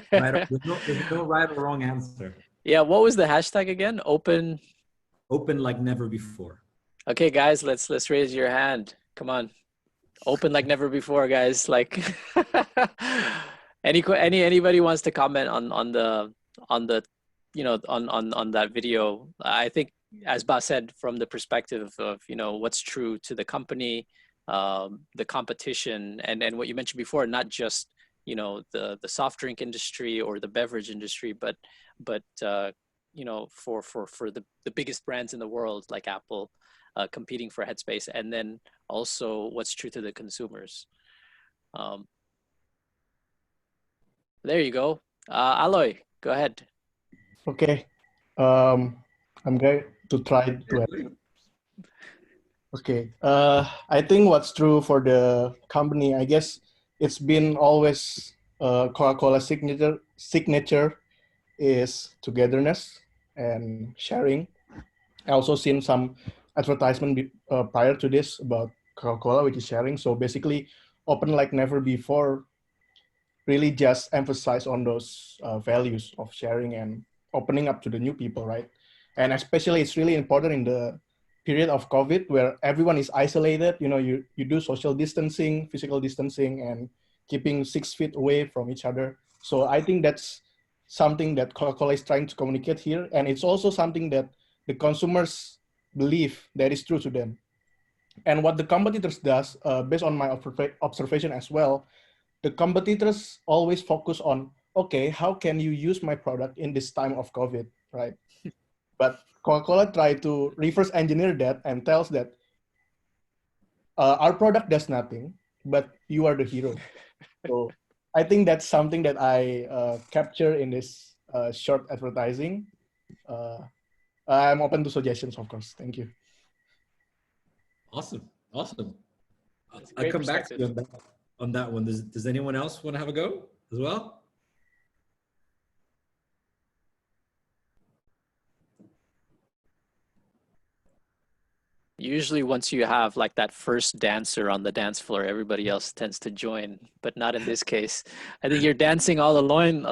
there's no right or wrong answer. Yeah, what was the hashtag again? Open. Open like never before. Okay, guys, let's raise your hand. Come on. Open like never before, guys. Like anybody wants to comment on the you know on that video. I think, as Bas said, from the perspective of, you know, what's true to the company, the competition, and what you mentioned before, not just, you know, the soft drink industry or the beverage industry, but you know, for the biggest brands in the world like Apple, competing for headspace, and then also what's true to the consumers. There you go. Aloy, go ahead. Okay, I'm going to try to. Okay, I think what's true for the company, I guess it's been always Coca-Cola signature is togetherness and sharing. I also seen some advertisement prior to this about Coca-Cola, which is sharing. So basically, open like never before really just emphasize on those values of sharing and opening up to the new people, right? And especially it's really important in the period of COVID where everyone is isolated. You know, you do social distancing, physical distancing, and keeping 6 feet away from each other. So I think that's something that Coca-Cola is trying to communicate here. And it's also something that the consumers believe that is true to them. And what the competitors does, based on my observation as well, the competitors always focus on, okay, how can you use my product in this time of COVID, right? But Coca-Cola tried to reverse engineer that and tells that our product does nothing, but you are the hero. So I think that's something that I capture in this short advertising. I'm open to suggestions, of course. Thank you. Awesome. Awesome. Great I'll come back to perspective. you on that one. Does anyone else want to have a go as well? Usually once you have like that first dancer on the dance floor, everybody else tends to join, but not in this case. I think you're dancing all alone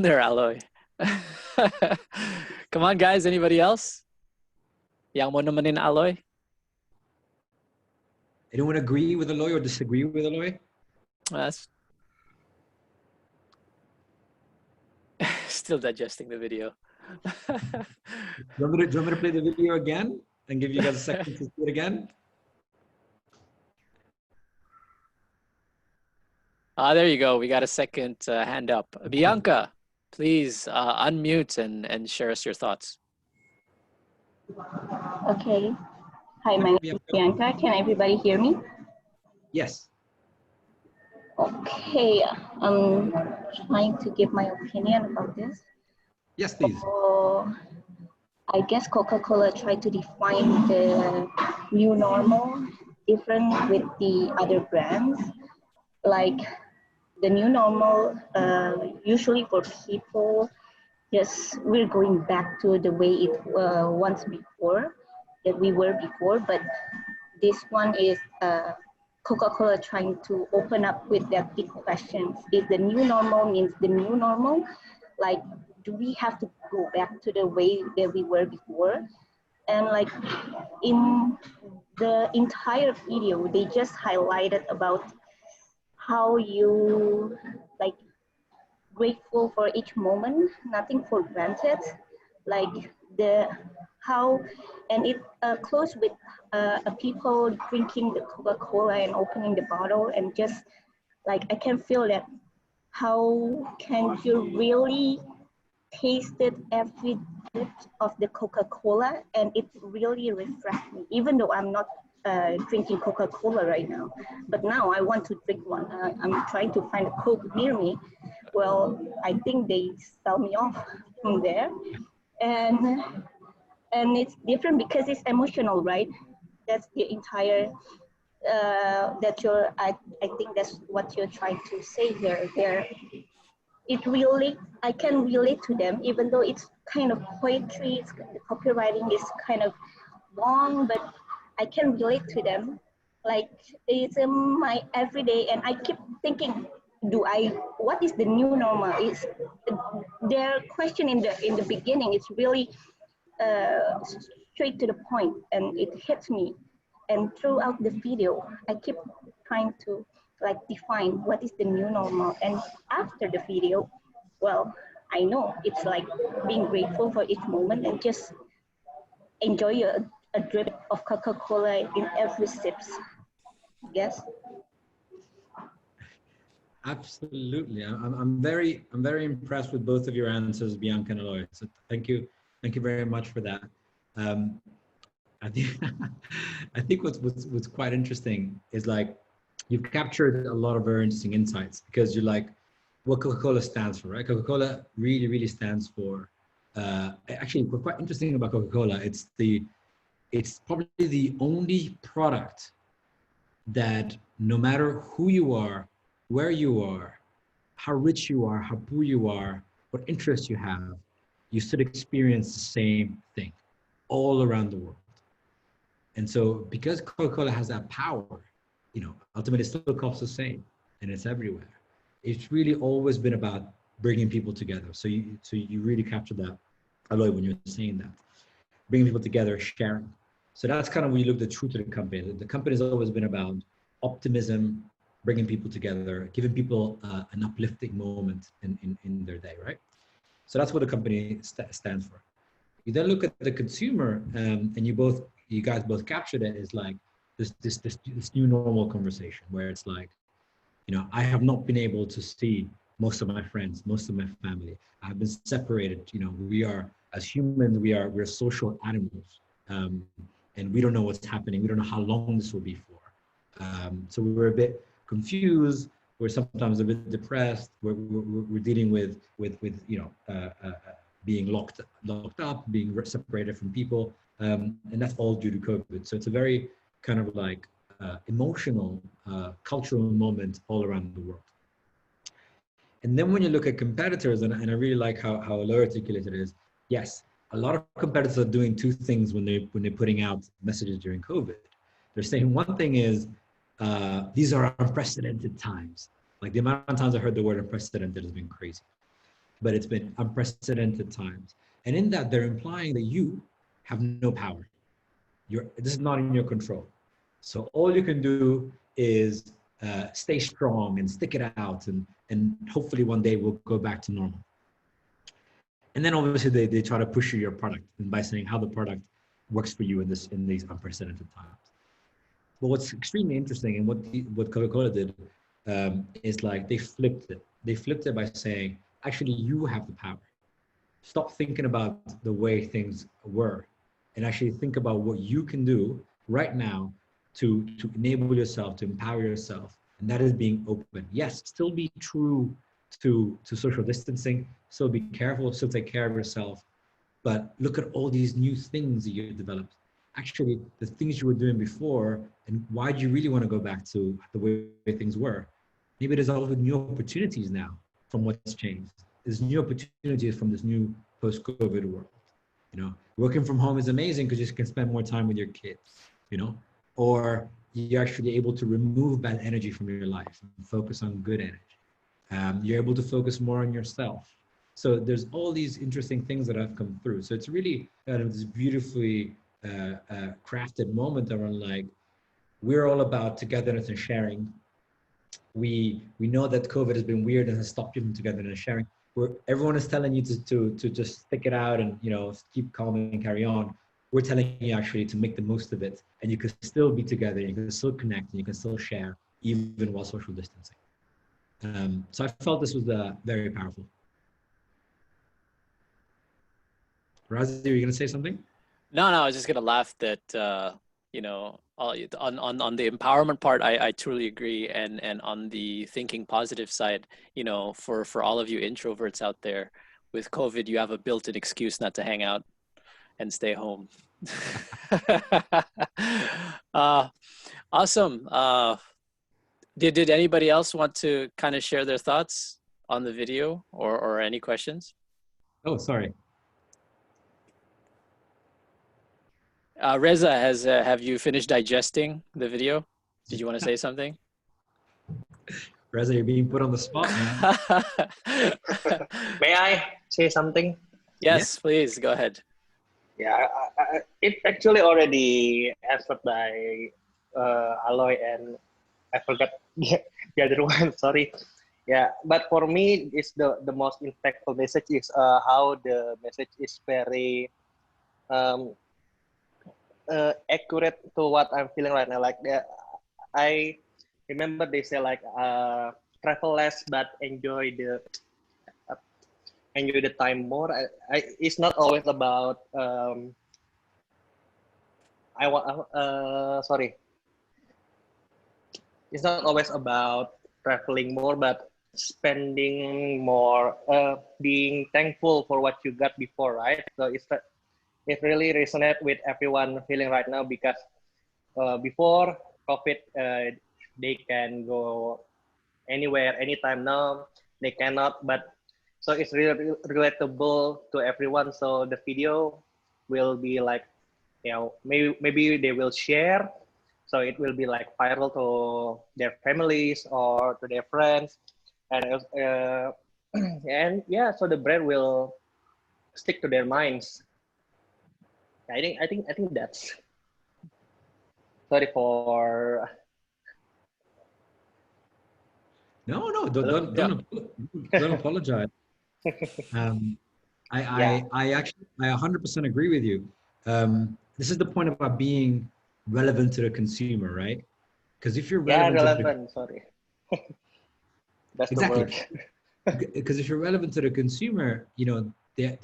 there, Aloy. Come on, guys. Anybody else? Yang mo naman Aloy? Anyone agree with Aloy or disagree with Aloy? That's still digesting the video. Do you want me to play the video again and give you guys a second to see it again? There you go. We got a second hand up. Bianca, please unmute and share us your thoughts. Okay. Hi, my name is Bianca. Can everybody hear me? Yes. Okay. I'm trying to give my opinion about this. Yes, please. So, I guess Coca-Cola tried to define the new normal different with the other brands. Like the new normal, usually for people Yes, we're going back to the way it once before, that we were before, but this one is Coca-Cola trying to open up with that big questions. Is the new normal means the new normal? Like, do we have to go back to the way that we were before? And like in the entire video, they just highlighted about how you like grateful for each moment, nothing for granted, like the how, and it close with people drinking the Coca-Cola and opening the bottle, and just like I can feel that how can you really tasted every bit of the Coca-Cola, and it really refreshed me, even though I'm not drinking Coca-Cola right now. But now I want to drink one. I'm trying to find a Coke near me. Well, I think they sell me off from there. And it's different because it's emotional, right? That's the entire, I think that's what you're trying to say here. It really, I can relate to them, even though it's kind of poetry, the copywriting is kind of long, but I can relate to them. Like it's my everyday, and I keep thinking, what is the new normal? Is their question in the beginning, it's really uh, straight to the point, and it hits me. And throughout the video, I keep trying to like define what is the new normal. And after the video, well, I know it's like being grateful for each moment and just enjoy a drip of Coca-Cola in every sips. Yes. Absolutely. I'm very impressed with both of your answers, Bianca and Aloy. So thank you very much for that. I think I think what's quite interesting is like you've captured a lot of very interesting insights, because you're like what Coca-Cola stands for, right? Coca-Cola really stands for. Actually, what's quite interesting about Coca-Cola, it's probably the only product that no matter who you are, where you are, how rich you are, how poor you are, what interests you have, you still experience the same thing all around the world. And so because Coca-Cola has that power, ultimately it still costs the same and it's everywhere. It's really always been about bringing people together. So you really captured that, Aloy, when you're saying that. Bringing people together, sharing. So that's kind of when you look at the truth of the company. The company has always been about optimism, bringing people together, giving people an uplifting moment in their day, right? So that's what the company stands for. You then look at the consumer, and you guys both captured it as like this new normal conversation where it's like, I have not been able to see most of my friends, most of my family. I have been separated. We are, as humans, we're social animals, and we don't know what's happening. We don't know how long this will be for. So we're a bit confused. We're sometimes a bit depressed. We're dealing with being locked up, being separated from people, and that's all due to COVID. So it's a very kind of like emotional, cultural moment all around the world. And then when you look at competitors, and I really like how Aloy articulated it is, yes, a lot of competitors are doing two things when they're putting out messages during COVID. They're saying one thing is, these are unprecedented times. Like the amount of times I heard the word unprecedented has been crazy, but it's been unprecedented times. And in that, they're implying that you have no power. This is not in your control. So all you can do is stay strong and stick it out, and hopefully one day we'll go back to normal. And then obviously they try to push your product, and by saying how the product works for you in these unprecedented times. But what's extremely interesting, and what Coca-Cola did, is like they flipped it. They flipped it by saying, actually, you have the power. Stop thinking about the way things were, and actually think about what you can do right now to enable yourself, to empower yourself, and that is being open. Yes, still be true to social distancing, still be careful, still take care of yourself, but look at all these new things that you developed. Actually, the things you were doing before, and why do you really want to go back to the way things were? Maybe there's all the new opportunities now from what's changed. there's new opportunities from this new post-COVID world. You know, working from home is amazing because you can spend more time with your kids, you know, or you're actually able to remove bad energy from your life and focus on good energy. You're able to focus more on yourself. So there's all these interesting things that have come through. So it's really kind of this beautifully crafted moment around like, we're all about togetherness and sharing. We know that COVID has been weird and has stopped people from togetherness and sharing. Everyone is telling you to just stick it out and, you know, keep calm and carry on. We're telling you actually to make the most of it, and you can still be together, you can still connect, and you can still share even while social distancing. So I felt this was very powerful. Razi, are you going to say something? No, I was just gonna laugh that you know, on the empowerment part, I truly agree, and on the thinking positive side, you know, for all of you introverts out there, with COVID, you have a built-in excuse not to hang out and stay home. Awesome. Did anybody else want to kind of share their thoughts on the video or any questions? Oh, sorry. Reza, have you finished digesting the video? Did you want to say something? Reza, you're being put on the spot, man. May I say something? Yes, please go ahead. Yeah, it actually already answered by Aloy, and I forgot the other one. Sorry. Yeah, but for me, it's the most impactful message is how the message is very accurate to what I'm feeling right now. Like I remember they say like travel less but enjoy the time more. It's not always about sorry. It's not always about traveling more, but spending more, being thankful for what you got before, right? So it really resonates with everyone feeling right now, because before COVID, they can go anywhere, anytime. Now they cannot, but so it's really relatable to everyone. So the video will be like, you know, maybe they will share, so it will be like viral to their families or to their friends, and and yeah, so the brand will stick to their minds. I think that's. Sorry for. No, don't apologize. I actually 100% agree with you. This is the point about being relevant to the consumer, right? Because if you're relevant, sorry, that's exactly. the word. Because if you're relevant to the consumer, you know, they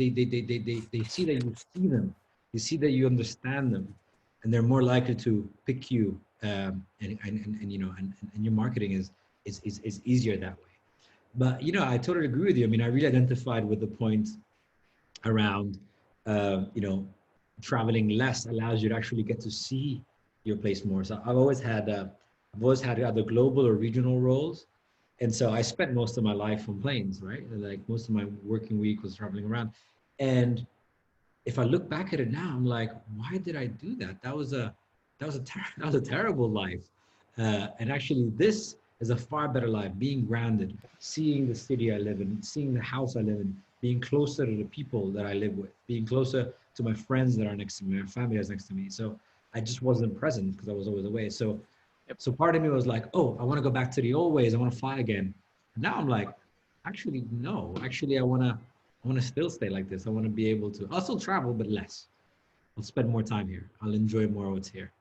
see that you see them, you see that you understand them, and they're more likely to pick you. And you know, and your marketing is easier that way. But you know, I totally agree with you. I mean, I really identified with the point around you know, traveling less allows you to actually get to see your place more. So I've always had either global or regional roles, and so I spent most of my life on planes, right? Like most of my working week was traveling around. And if I look back at it now, I'm like, why did I do that? That was a terrible life. And actually, this is a far better life, being grounded, seeing the city I live in, seeing the house I live in, being closer to the people that I live with, being closer to my friends that are next to me, my family that's next to me. So I just wasn't present because I was always away. So part of me was like, oh, I want to go back to the old ways. I want to fly again. And now I'm like, actually, no. Actually, I want to still stay like this. I want to be able to. I'll still travel, but less. I'll spend more time here. I'll enjoy more of what's here.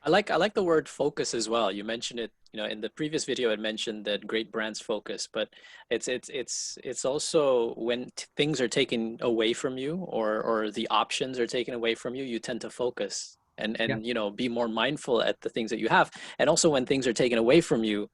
I like the word focus as well. You mentioned it, you know, in the previous video. It mentioned that great brands focus, but it's also when things are taken away from you, or the options are taken away from you, you tend to focus and you know, be more mindful at the things that you have. And also when things are taken away from you,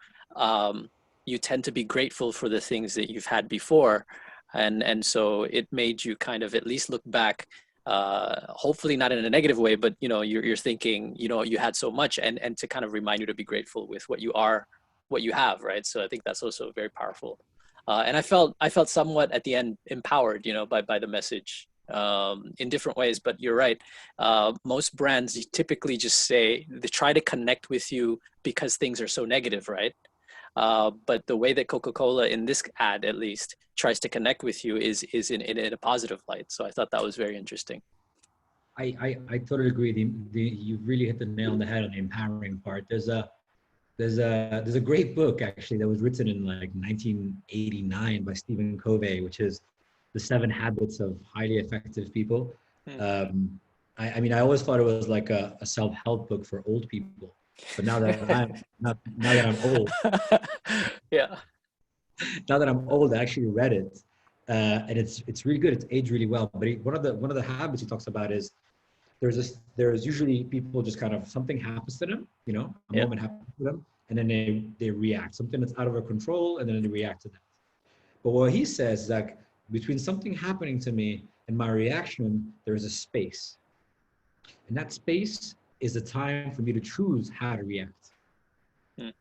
you tend to be grateful for the things that you've had before, and so it made you kind of at least look back. Hopefully not in a negative way, but you know, you're thinking, you know, you had so much, and to kind of remind you to be grateful with what you have, right? So I think that's also very powerful. And I felt somewhat at the end empowered, by the message, in different ways. But you're right. Most brands typically just say they try to connect with you because things are so negative, right? But the way that Coca-Cola, in this ad at least, tries to connect with you is in a positive light. So I thought that was very interesting. I totally agree. You really hit the nail on the head on the empowering part. There's a great book actually that was written in like 1989 by Stephen Covey, which is The 7 Habits of Highly Effective People. I mean, I always thought it was like a self-help book for old people, but now that I'm old, yeah. now that I'm old, I actually read it, and it's really good. It's aged really well. But one of the habits he talks about is there's usually people just kind of something happens to them, a moment happens to them, and then they react. Something that's out of their control, and then they react to that. But what he says is like between something happening to me and my reaction, there's a space, and that space is the time for me to choose how to react.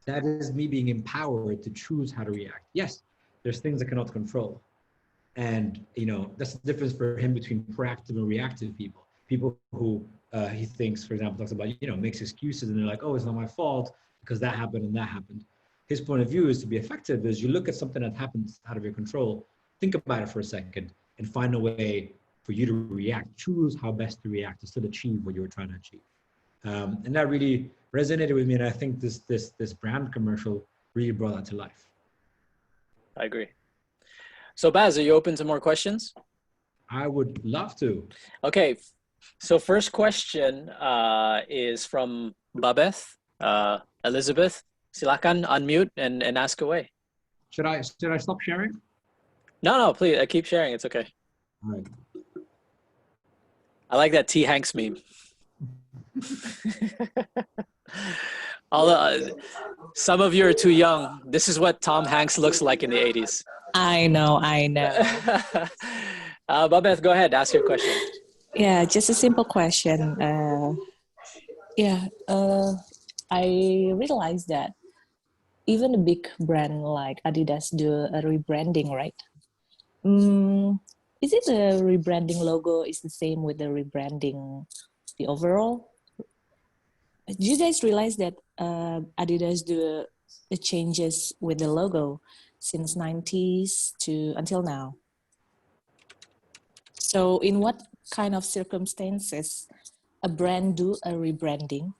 That is me being empowered to choose how to react. Yes, there's things I cannot control, and that's the difference for him between proactive and reactive people. People who he thinks, for example, talks about, makes excuses and they're like, oh, it's not my fault because that happened and that happened. His point of view is to be effective is you look at something that happens out of your control, think about it for a second and find a way for you to react. Choose how best to react to still achieve what you were trying to achieve. And that really resonated with me. And I think this brand commercial really brought that to life. I agree. So Baz, are you open to more questions? I would love to. Okay. So first question is from Babeth. Elizabeth, silakan unmute and ask away. Should I stop sharing? No, please keep sharing. It's okay. All right. I like that T. Hanks meme. Some of you are too young. This is what Tom Hanks looks like in the 80s. I know. Babeth, go ahead. Ask your question. Yeah, just a simple question. I realized that even a big brand like Adidas do a rebranding, right? Is it the rebranding logo is the same with the rebranding the overall? Do you guys realize that Adidas do the changes with the logo since 90s to until now? So in what kind of circumstances a brand do a rebranding?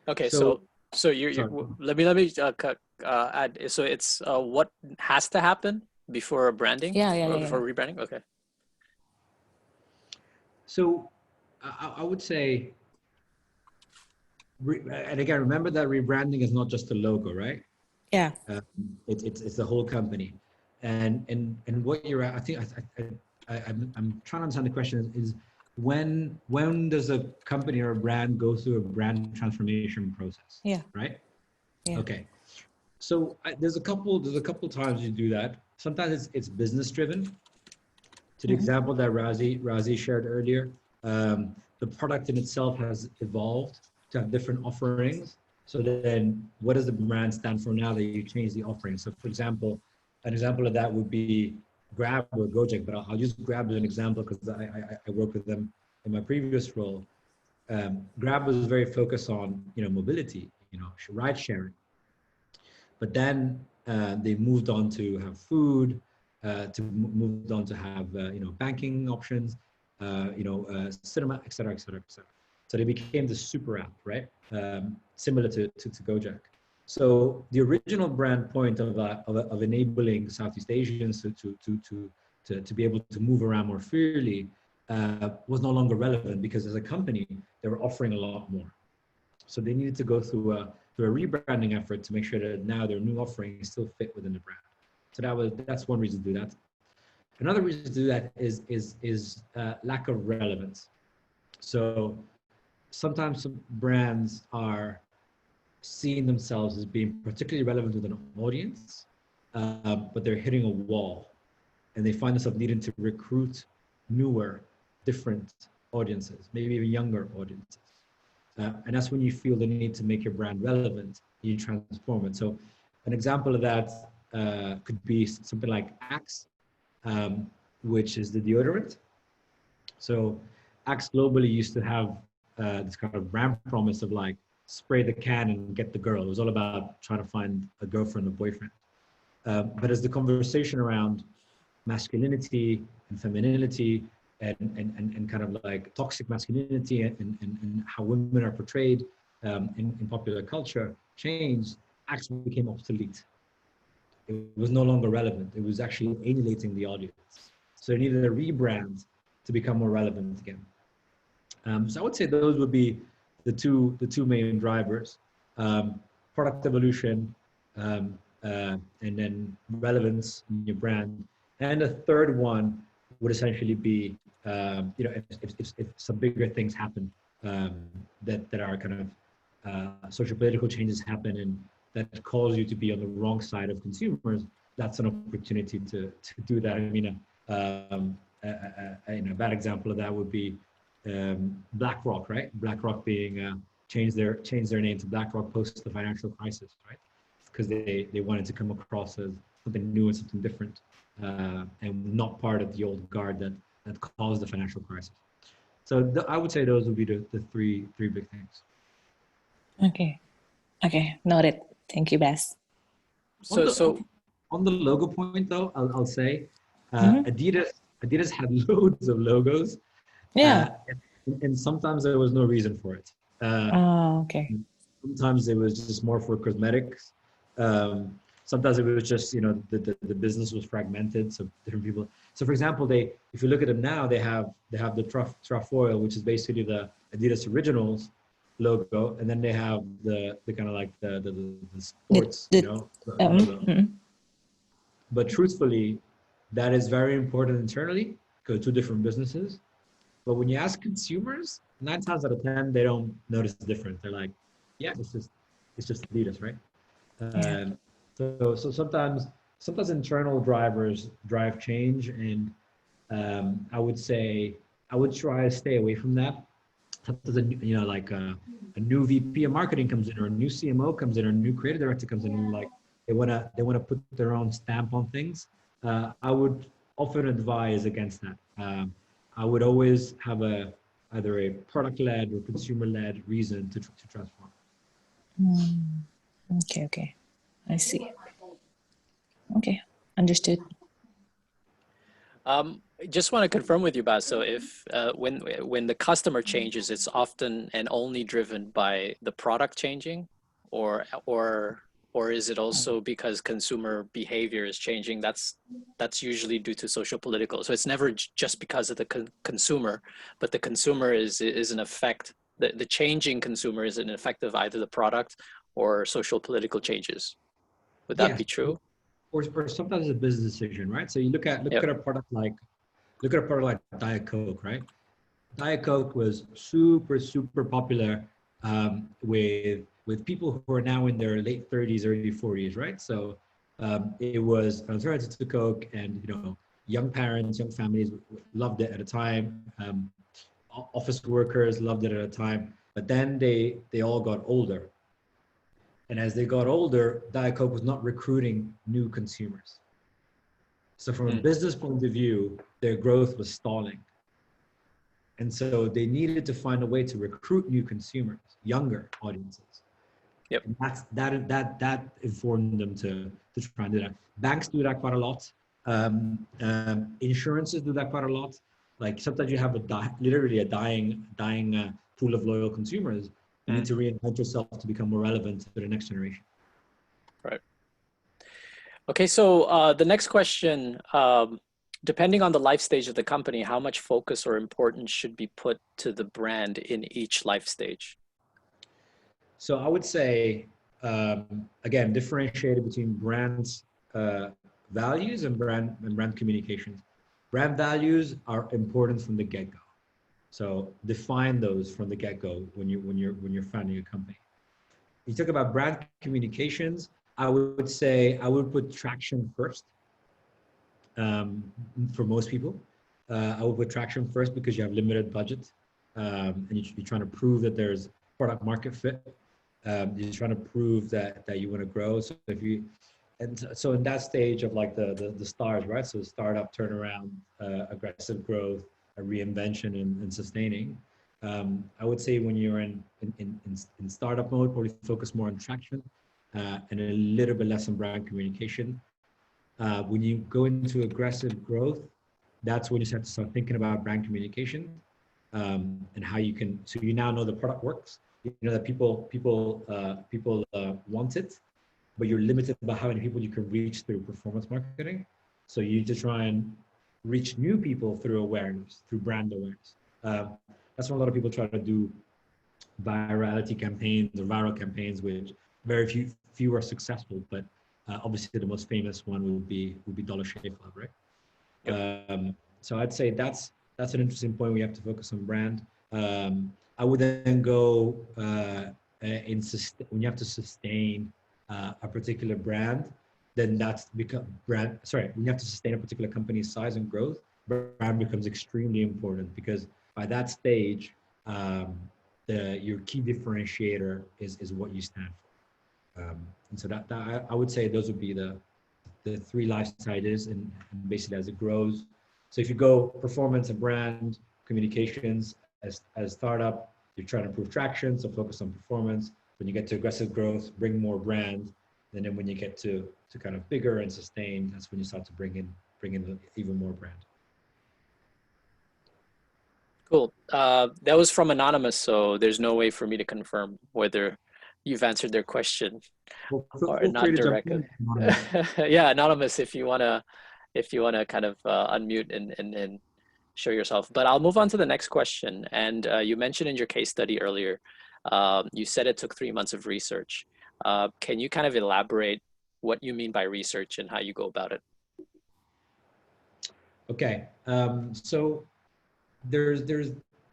Okay, so let me add. So it's what has to happen before branding? Before rebranding. Okay. So I would say, and again, remember that rebranding is not just the logo, right? Yeah. It's the whole company, and what you're at. I think I'm trying to understand the question is when does a company or a brand go through a brand transformation process? Yeah. Right. Yeah. Okay. So there's a couple times you do that. Sometimes it's business driven. To the example that Razi shared earlier, the product in itself has evolved to have different offerings. So then what does the brand stand for now that you change the offering? So for example, an example of that would be Grab or Gojek, but I'll use Grab as an example because I worked with them in my previous role. Grab was very focused on mobility, ride sharing. But then they moved on to have food, moved on to have banking options, cinema, et cetera, et cetera, et cetera. So they became the super app, right? Similar to Gojek. So the original brand point of enabling Southeast Asians to be able to move around more freely was no longer relevant because as a company, they were offering a lot more. So they needed to go through a rebranding effort to make sure that now their new offerings still fit within the brand. So that's one reason to do that. Another reason to do that is lack of relevance. So sometimes some brands are seeing themselves as being particularly relevant with an audience, but they're hitting a wall and they find themselves needing to recruit newer, different audiences, maybe even younger audiences. And that's when you feel the need to make your brand relevant, you transform it. So An example of that could be something like Axe, which is the deodorant. So Axe globally used to have this kind of brand promise of like spray the can and get the girl. It was all about trying to find a girlfriend or boyfriend. But as the conversation around masculinity and femininity and kind of like toxic masculinity and how women are portrayed in popular culture changed, Axe became obsolete. It was no longer relevant. It was actually alienating the audience. So it needed a rebrand to become more relevant again. So I would say those would be the two main drivers: product evolution, and then relevance in your brand. And the third one would essentially be, you know, if some bigger things happen that are kind of social political changes happen and that cause you to be on the wrong side of consumers, that's an opportunity to do that. I mean, a bad example of that would be BlackRock, right? BlackRock being changed their name to BlackRock post the financial crisis, right? Because they wanted to come across as something new and something different, and not part of the old guard that caused the financial crisis. So I would say those would be the three big things. Okay, noted. Thank you, Bas. On the logo point though, I'll say Adidas had loads of logos. Yeah. And sometimes there was no reason for it. Okay. Sometimes it was just more for cosmetics. Sometimes it was just, you know, the business was fragmented, so different people. So for example, if you look at them now, they have the Trefoil, which is basically the Adidas Originals logo, and then they have the kind of like the sports, you know. Logo. But truthfully, that is very important internally because two different businesses. But when you ask consumers, 9 times out of 10, they don't notice the difference. They're like, yeah, it's just Adidas, right? So sometimes internal drivers drive change, and I would say I would try to stay away from that. Sometimes, you know, like a new VP of marketing comes in, or a new CMO comes in, or a new creative director comes in, and like they wanna put their own stamp on things. I would often advise against that. I would always have either a product-led or consumer-led reason to transform. Okay, I see. Okay, understood. Just want to confirm with you, Bas. So if when the customer changes, it's often and only driven by the product changing, or is it also because consumer behavior is changing? That's usually due to social political. So it's never just because of the consumer, but the consumer is an effect. The changing consumer is an effect of either the product or social political changes. Would that be true? Or sometimes it's a business decision, right? So you look at a product like Diet Coke, right? Diet Coke was super popular with people who are now in their late 30s, early 40s, right? So it was an alternative to Coke, and you know, young parents, young families loved it at a time. Office workers loved it at a time, but then they all got older. And as they got older, Diet Coke was not recruiting new consumers. So from a business point of view, their growth was stalling. And so they needed to find a way to recruit new consumers, younger audiences. Yep. And that informed them to try and do that. Banks do that quite a lot. Insurances do that quite a lot. Like sometimes you have literally a dying pool of loyal consumers. You need to reinvent yourself to become more relevant to the next generation. Right. Okay, so the next question, depending on the life stage of the company, how much focus or importance should be put to the brand in each life stage? So I would say, again, differentiated between brand values and brand communications. Brand values are important from the get-go. So define those from the get-go when you're founding a company. You talk about brand communications, I would say I would put traction first. For most people, I would put traction first because you have limited budget, and you're trying to prove that there's product market fit. You're trying to prove that you want to grow. So if you, and so in that stage of like the stars, right? So startup, turnaround, aggressive growth, a reinvention, and sustaining. I would say when you're in startup mode, probably focus more on traction and a little bit less on brand communication. When you go into aggressive growth, that's when you have to start thinking about brand communication and how you can. So you now know the product works. You know that people want it, but you're limited by how many people you can reach through performance marketing. So you just try and reach new people through awareness, through brand awareness. That's what a lot of people try to do virality campaigns or viral campaigns, which very few are successful. But obviously, the most famous one would be Dollar Shave Club, right? Yep. So I'd say that's an interesting point. We have to focus on brand. I would then go when you have to sustain a particular brand, then that's become brand. Sorry, when you have to sustain a particular company's size and growth, brand becomes extremely important because by that stage, your key differentiator is what you stand for. And so that I would say those would be the three life stages, and basically as it grows. So if you go performance and brand communications as startup, you're trying to improve traction, so focus on performance. When you get to aggressive growth, bring more brand. And then when you get to kind of bigger and sustain, that's when you start to bring in even more brand. Cool. That was from Anonymous, so there's no way for me to confirm whether you've answered their question or not directly. Yeah, Anonymous, if you wanna kind of unmute and show yourself. But I'll move on to the next question. And you mentioned in your case study earlier, you said it took 3 months of research. Can you kind of elaborate what you mean by research and how you go about it? Okay, so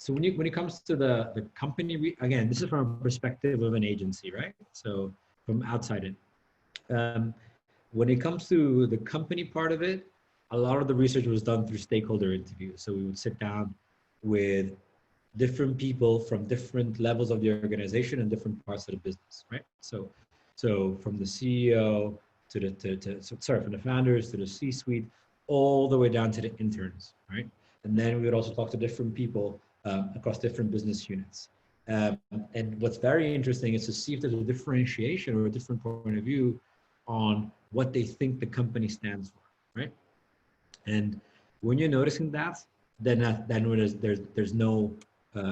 so when it comes to the company, again, this is from a perspective of an agency, right? So from outside in. When it comes to the company part of it, a lot of the research was done through stakeholder interviews. So we would sit down with different people from different levels of the organization and different parts of the business, right? So from the CEO from the founders to the C-suite, all the way down to the interns, right? And then we would also talk to different people across different business units. And what's very interesting is to see if there's a differentiation or a different point of view on what they think the company stands for, right? And when you're noticing that, then when there's no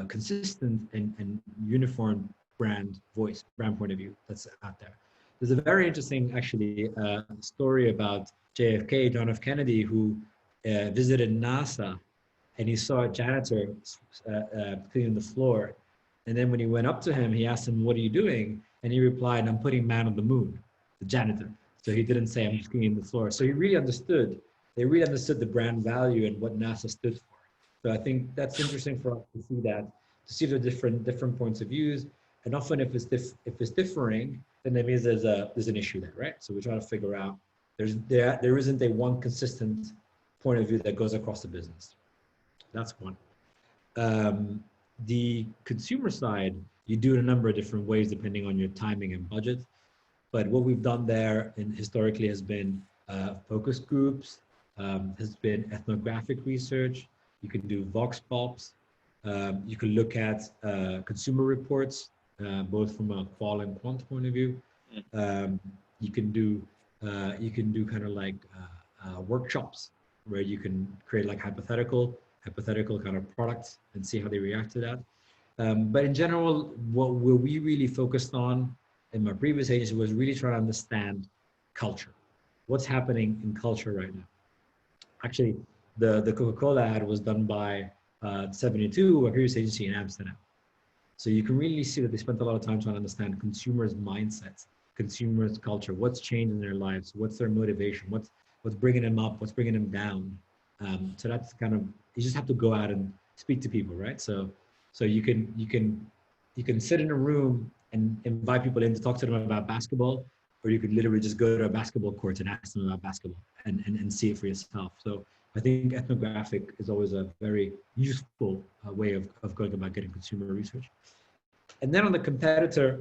consistent and uniform brand point of view that's out there. There's a very interesting, actually, story about JFK, John F. Kennedy, who visited NASA, and he saw a janitor cleaning the floor. And then when he went up to him, he asked him, "What are you doing?" And he replied, "I'm putting man on the moon," the janitor. So he didn't say, "I'm just cleaning the floor." So he really understood. They really understood the brand value and what NASA stood for. So I think that's interesting for us to see that, to see the different points of views. And often if it's differing, then that means there's an issue there, right? So we try to figure out there isn't a one consistent point of view that goes across the business. That's one. The consumer side, you do it a number of different ways depending on your timing and budget. But what we've done there historically has been focus groups, has been ethnographic research. You can do vox pops. You can look at consumer reports, both from a qual and quant point of view. You can do kind of like workshops where you can create like hypothetical kind of products and see how they react to that. But in general, what we really focused on in my previous agency was really trying to understand culture. What's happening in culture right now? Actually, the Coca-Cola ad was done by 72, a previous agency in Amsterdam. So you can really see that they spent a lot of time trying to understand consumers' mindsets, consumers' culture, what's changed in their lives, what's their motivation, what's bringing them up, what's bringing them down. So that's kind of, you just have to go out and speak to people, right? So you can sit in a room and invite people in to talk to them about basketball, or you could literally just go to a basketball court and ask them about basketball and see it for yourself. So I think ethnographic is always a very useful way of going about getting consumer research. And then on the competitor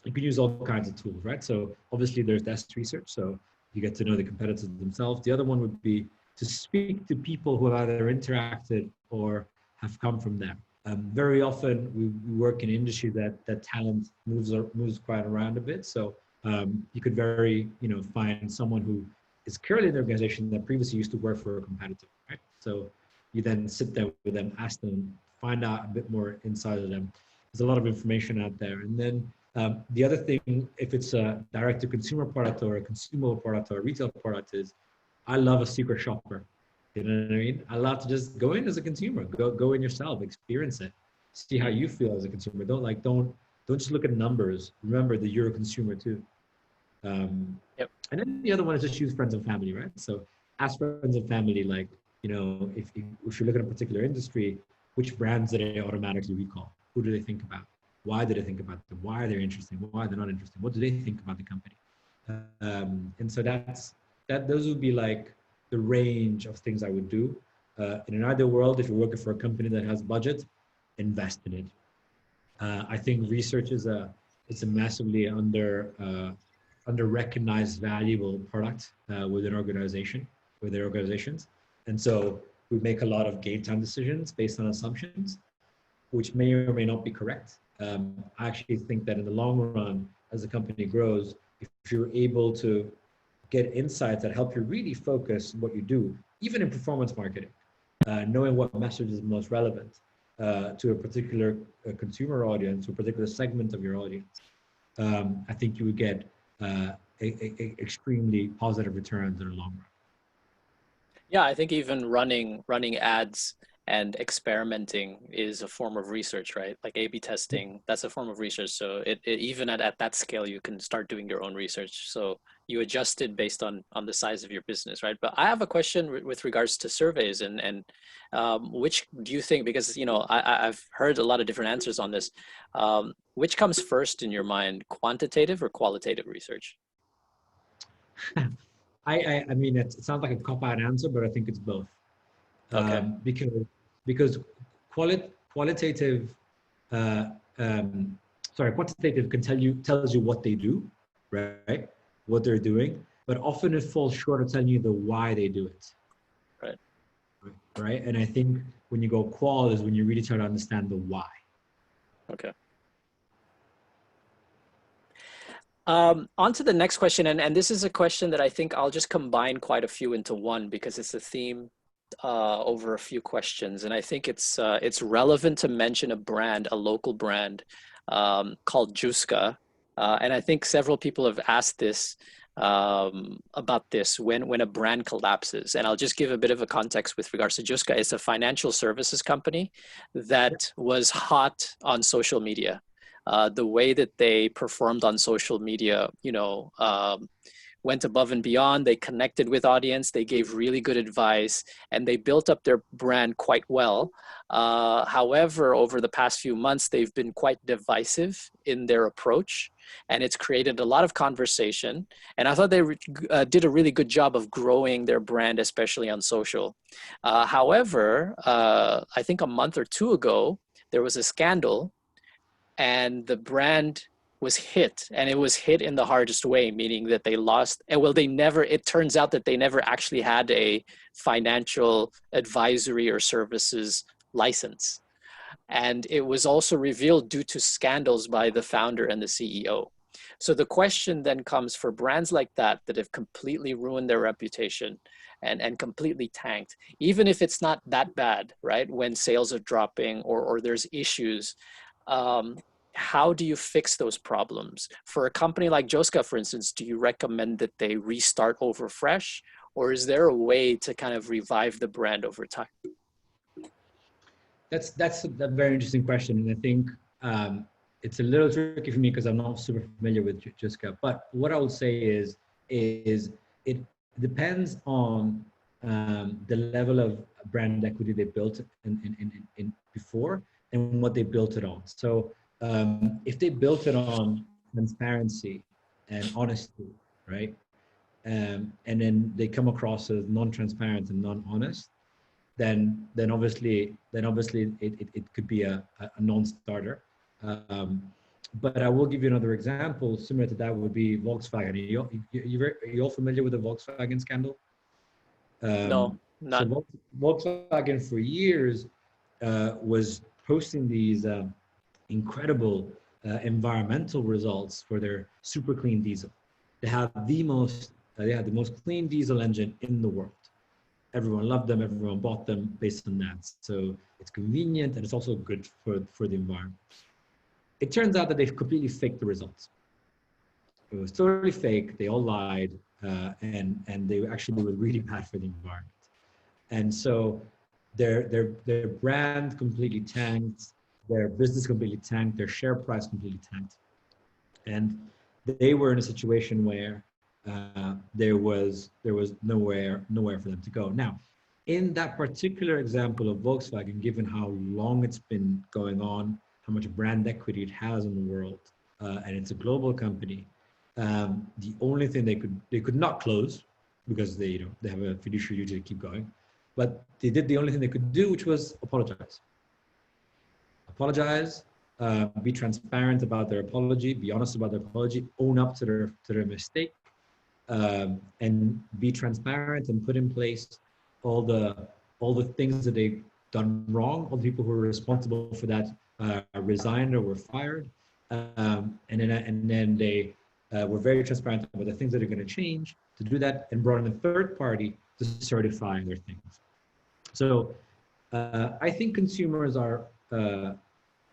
you can use all kinds of tools, right? So obviously there's desk research, so you get to know the competitors themselves. The other one would be to speak to people who have either interacted or have come from them. Very often we work in an industry that talent moves quite around a bit. So you could find someone who is currently in the organization that previously used to work for a competitor, right? So you then sit there with them, ask them, find out a bit more inside of them. There's a lot of information out there. And then the other thing, if it's a direct-to-consumer product or a consumable product or a retail product, is I love a secret shopper. You know what I mean? I love to just go in as a consumer, go in yourself, experience it, see how you feel as a consumer. Don't just look at numbers. Remember that you're a consumer too. Yep. And then the other one is just use friends and family, right? So ask friends and family, like, if you're looking at a particular industry, which brands do they automatically recall? Who do they think about? Why do they think about them? Why are they interesting? Why are they not interesting? What do they think about the company? And so those would be like the range of things I would do. In an ideal world, if you're working for a company that has budget, invest in it. I think research is a massively under recognized valuable product within their organizations. And so we make a lot of game time decisions based on assumptions, which may or may not be correct. I actually think that in the long run, as the company grows, if you're able to get insights that help you really focus what you do, even in performance marketing, knowing what message is most relevant to a particular consumer audience, or a particular segment of your audience, I think you would get extremely positive returns in the long run. Yeah, I think even running ads and experimenting is a form of research, right? Like A/B testing, that's a form of research. So it even at that scale, you can start doing your own research. So you adjust it based on the size of your business, right? But I have a question with regards to surveys and which do you think, because I've heard a lot of different answers on this. Which comes first in your mind, quantitative or qualitative research? I mean, it sounds like a cop-out answer, but I think it's both. Okay. Because quantitative tells you what they do, right? What they're doing, but often it falls short of telling you the why they do it. Right. And I think when you go qual is when you really try to understand the why. Okay. On to the next question, and this is a question that I think I'll just combine quite a few into one because it's a theme over a few questions, and I think it's relevant to mention a local brand called Juska, and I think several people have asked this about this when a brand collapses, and I'll just give a bit of a context with regards to Juska. It's a financial services company that was hot on social media. The way that they performed on social media, went above and beyond. They connected with audience. They gave really good advice, and they built up their brand quite well. However, over the past few months, they've been quite divisive in their approach, and it's created a lot of conversation. And I thought they did a really good job of growing their brand, especially on social. However, I think a month or two ago, there was a scandal, and the brand was hit, and it was hit in the hardest way, meaning that they lost. Well, it turns out that they never actually had a financial advisory or services license. And it was also revealed due to scandals by the founder and the CEO. So the question then comes for brands like that have completely ruined their reputation and completely tanked, even if it's not that bad, right? When sales are dropping or there's issues, how do you fix those problems? For a company like Juska, for instance, do you recommend that they restart over fresh, or is there a way to kind of revive the brand over time? That's a very interesting question, and I think it's a little tricky for me because I'm not super familiar with Juska. But what I would say is it depends on the level of brand equity they built in before and what they built it on. So if they built it on transparency and honesty, right, and then they come across as non-transparent and non-honest, then obviously it could be a non-starter. But I will give you another example similar to that would be Volkswagen. Are you all familiar with the Volkswagen scandal? No, So not. Volkswagen for years was posting these incredible environmental results for their super clean diesel. They have they had the most clean diesel engine in the world. Everyone loved them, everyone bought them based on that. So it's convenient and it's also good for the environment. It turns out that they've completely faked the results. It was totally fake. They all lied, and they actually were really bad for the environment. And so their brand completely tanked, their business completely tanked, their share price completely tanked, and they were in a situation where there was nowhere for them to go. Now, in that particular example of Volkswagen, given how long it's been going on, how much brand equity it has in the world, and it's a global company, the only thing they could not close because they have a fiduciary duty to keep going, but they did the only thing they could do, which was apologize. Apologize, be transparent about their apology, be honest about their apology, own up to their mistake, and be transparent and put in place all the things that they've done wrong. All the people who were responsible for that resigned or were fired, and then they were very transparent about the things that are going to change to do that, and brought in a third party to certify their things. So I think consumers are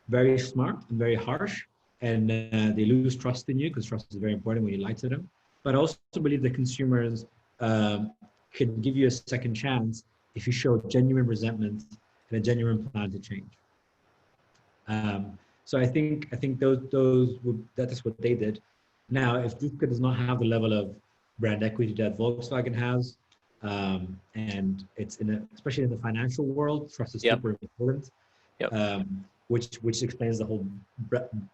very smart and very harsh, and they lose trust in you because trust is very important when you lie to them. But I also believe that consumers can give you a second chance if you show genuine resentment and a genuine plan to change. So I think that's what they did. Now, if Duke does not have the level of brand equity that Volkswagen has, and it's especially in the financial world, trust is super important. Yep. Which explains the whole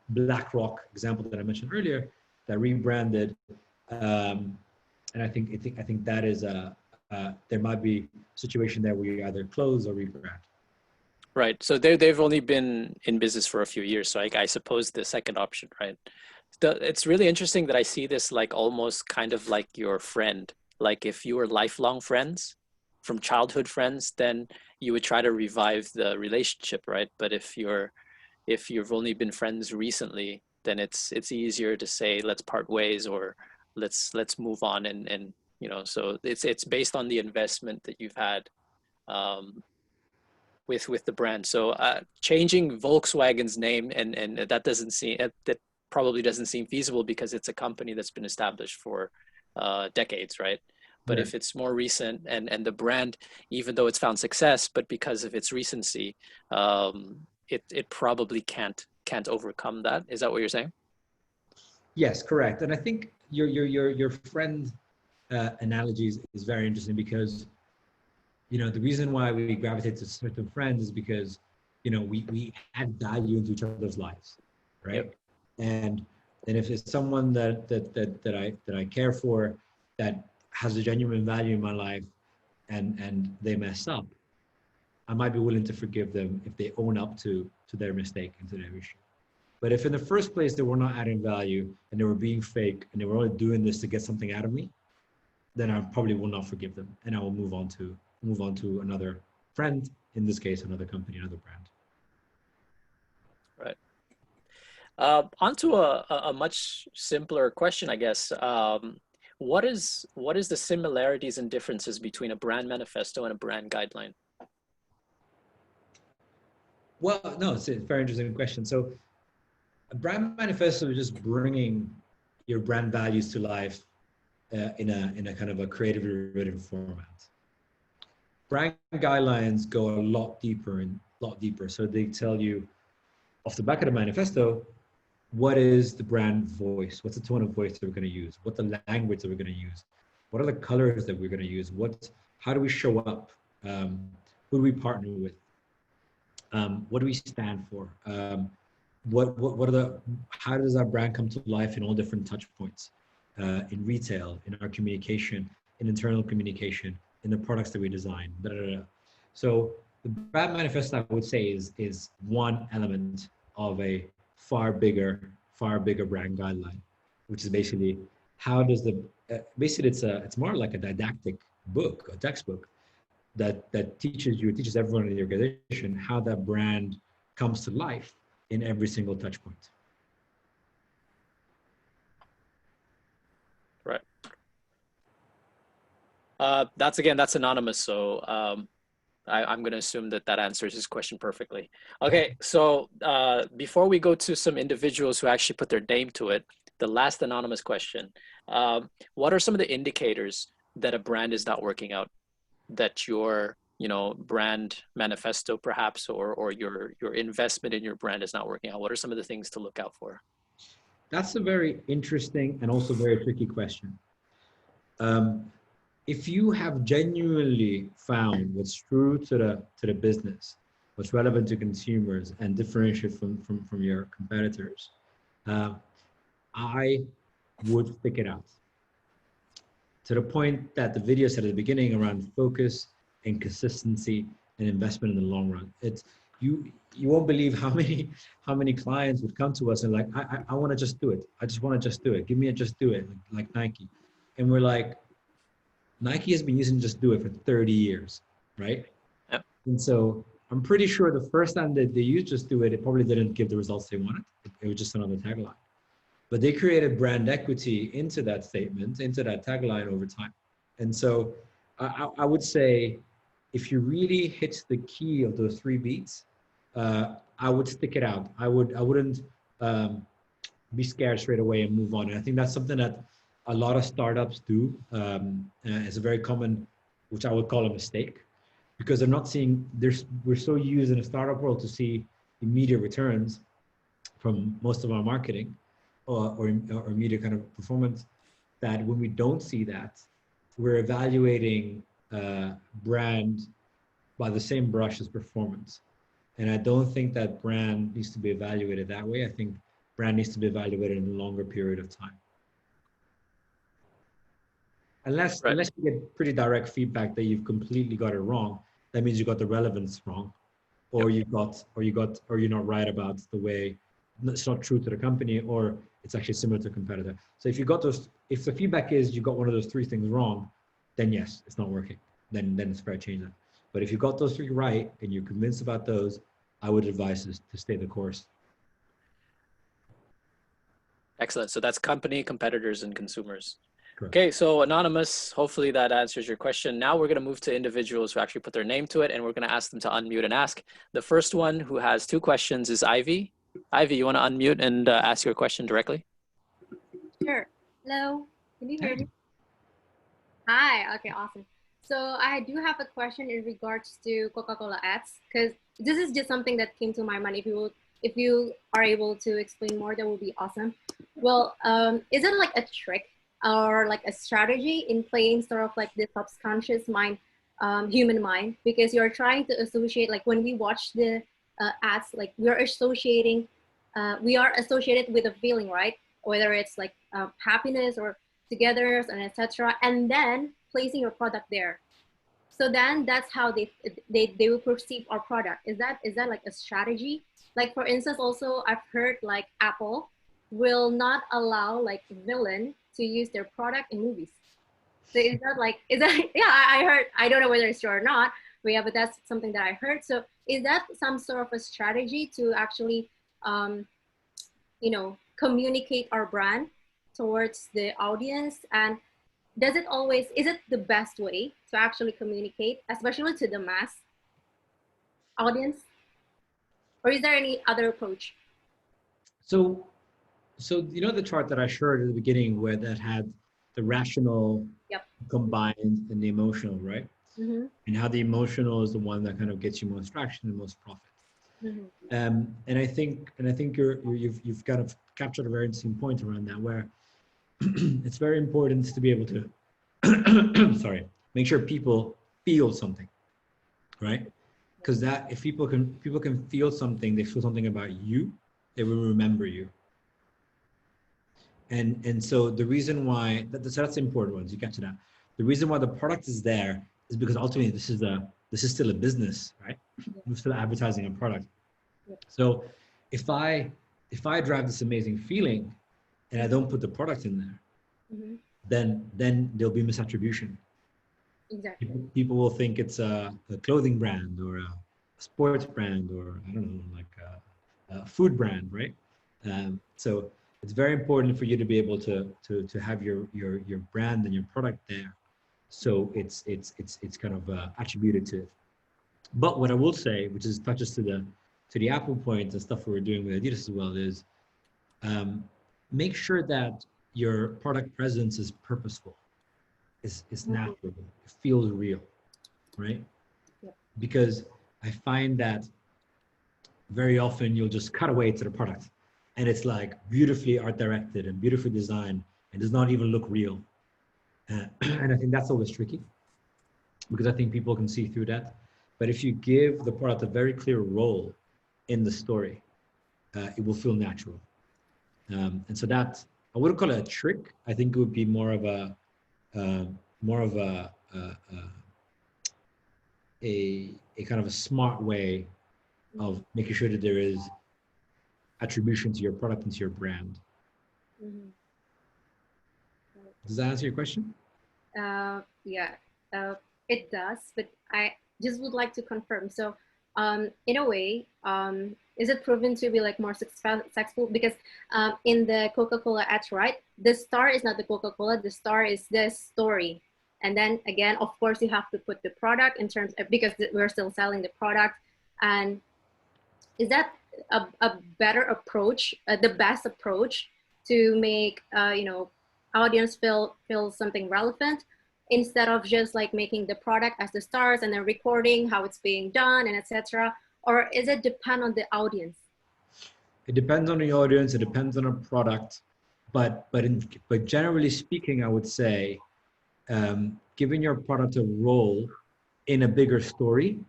BlackRock example that I mentioned earlier, that rebranded, and I think that is there might be a situation there where you either close or rebrand. Right. So they've only been in business for a few years. So I suppose the second option, right? It's really interesting that I see this like almost kind of like your friend. Like if you were lifelong friends, from childhood friends, then you would try to revive the relationship, right? But if you've only been friends recently, then it's easier to say let's part ways or let's move on, and so it's based on the investment that you've had with the brand. So changing Volkswagen's name and that probably doesn't seem feasible because it's a company that's been established for decades, right? But if it's more recent and the brand, even though it's found success, but because of its recency, it probably can't overcome that. Is that what you're saying? Yes, correct. And I think your friend analogies is very interesting because the reason why we gravitate to certain friends is because we add value into each other's lives, right? Yep. And if it's someone that I care for, that has a genuine value in my life, and they mess up, I might be willing to forgive them if they own up to their mistake and to their issue. But if in the first place they were not adding value and they were being fake and they were only doing this to get something out of me, then I probably will not forgive them, and I will move on to another friend, in this case another company, another brand. Right. Onto a much simpler question, I guess. What is the similarities and differences between a brand manifesto and a brand guideline? Well, no, it's a very interesting question. So a brand manifesto is just bringing your brand values to life in a kind of a creatively written format. Brand guidelines go a lot deeper. So they tell you off the back of the manifesto, what is the brand voice? What's the tone of voice that we're going to use? What's the language that we're going to use? What are the colors that we're going to use? How do we show up? Who do we partner with? What do we stand for? How does our brand come to life in all different touch points? In retail, in our communication, in internal communication, in the products that we design, So the brand manifesto, I would say, is one element of a far bigger, far bigger brand guideline, which is basically how does the basically it's more like a didactic book, a textbook that teaches everyone in the organization how that brand comes to life in every single touch point. Right. That's anonymous. So I'm going to assume that that answers his question perfectly. Okay, so before we go to some individuals who actually put their name to it, the last anonymous question, what are some of the indicators that a brand is not working out, that your brand manifesto perhaps, or your investment in your brand is not working out? What are some of the things to look out for? That's a very interesting and also very tricky question. If you have genuinely found what's true to the business, what's relevant to consumers, and differentiate from your competitors, I would stick it out. To the point that the video said at the beginning around focus and consistency and investment in the long run. It's you won't believe how many clients would come to us and like, I want to just do it. I just want to just do it. Give me a just do it, like Nike. And we're like, Nike has been using just do it for 30 years, right? Yeah. And so I'm pretty sure the first time that they used just do it, it probably didn't give the results they wanted. It was just another tagline. But they created brand equity into that statement, into that tagline over time. And so I would say, if you really hit the key of those 3 beats, I would stick it out. I wouldn't be scared straight away and move on. And I think that's something that a lot of startups do. It's a very common, which I would call a mistake, because they're not seeing, we're so used in a startup world to see immediate returns from most of our marketing or immediate kind of performance, that when we don't see that, we're evaluating brand by the same brush as performance. And I don't think that brand needs to be evaluated that way. I think brand needs to be evaluated in a longer period of time. Unless you get pretty direct feedback that you've completely got it wrong, that means you got the relevance wrong, or you're not right about the way it's not true to the company, or it's actually similar to a competitor. So if the feedback is you got one of those 3 things wrong, then yes, it's not working. Then it's fair to change that. But if you got those 3 right and you're convinced about those, I would advise to stay the course. Excellent. So that's company, competitors, and consumers. Correct. Okay, so anonymous, hopefully that answers your question. Now we're going to move to individuals who actually put their name to it, and we're going to ask them to unmute and ask. The first one who has 2 questions is Ivy. Ivy, you want to unmute and ask your question directly? Sure. Hello, can you hear me? Hi, okay, awesome. So I do have a question in regards to Coca-Cola ads, because this is just something that came to my mind. If you are able to explain more, that would be awesome. Well, is it like a trick or like a strategy in playing sort of like the subconscious mind, human mind? Because you're trying to associate, like when we watch the ads, like we are associated with a feeling, right? Whether it's like happiness or togetherness and etc. And then placing your product there. So then that's how they will perceive our product. Is that like a strategy? Like for instance, also I've heard like Apple will not allow like villain to use their product in movies. So is that yeah, I heard, I don't know whether it's true or not, but yeah, but that's something that I heard. So is that some sort of a strategy to actually communicate our brand towards the audience? And is it the best way to actually communicate, especially to the mass audience? Or is there any other approach? So you know the chart that I showed at the beginning where that had the rational combined and the emotional, right? Mm-hmm. And how the emotional is the one that kind of gets you most traction and most profit. Mm-hmm. And I think you've kind of captured a very interesting point around that, where it's very important to be able to make sure people feel something, right? Because that if people can feel something, they feel something about you, they will remember you. And so the reason why that's the important ones, you capture that. The reason why the product is there is because ultimately this is still a business, right? We're still advertising a product. So if if I drive this amazing feeling and I don't put the product in there, Mhm. then there'll be misattribution. Exactly. People will think it's a clothing brand or a sports brand or I don't know, like a food brand, right? So it's very important for you to be able to have your brand and your product there, so it's kind of attributed to it. But what I will say, which is touches to the Apple point and stuff we were doing with Adidas as well, is make sure that your product presence is purposeful, is natural, it feels real, right? Yep. Because I find that very often you'll just cut away to the product and it's like beautifully art directed and beautifully designed and does not even look real. And I think that's always tricky because I think people can see through that. But if you give the product a very clear role in the story, it will feel natural. And so that, I wouldn't call it a trick. I think it would be more of a kind of a smart way of making sure that there is attribution to your product and to your brand. Mhm. Does that answer your question? Yeah, it does, but I just would like to confirm. So, in a way, is it proven to be like more successful? Because in the Coca-Cola ads, right, the star is not the Coca-Cola, the star is the story. And then again, of course, you have to put the product in terms of, because we're still selling the product. And is that a better approach, the best approach to make audience feel something relevant, instead of just like making the product as the stars and then recording how it's being done and etc.? Or is it depend on the audience? It depends on the audience. It depends on the product, but generally speaking, I would say giving your product a role in a bigger story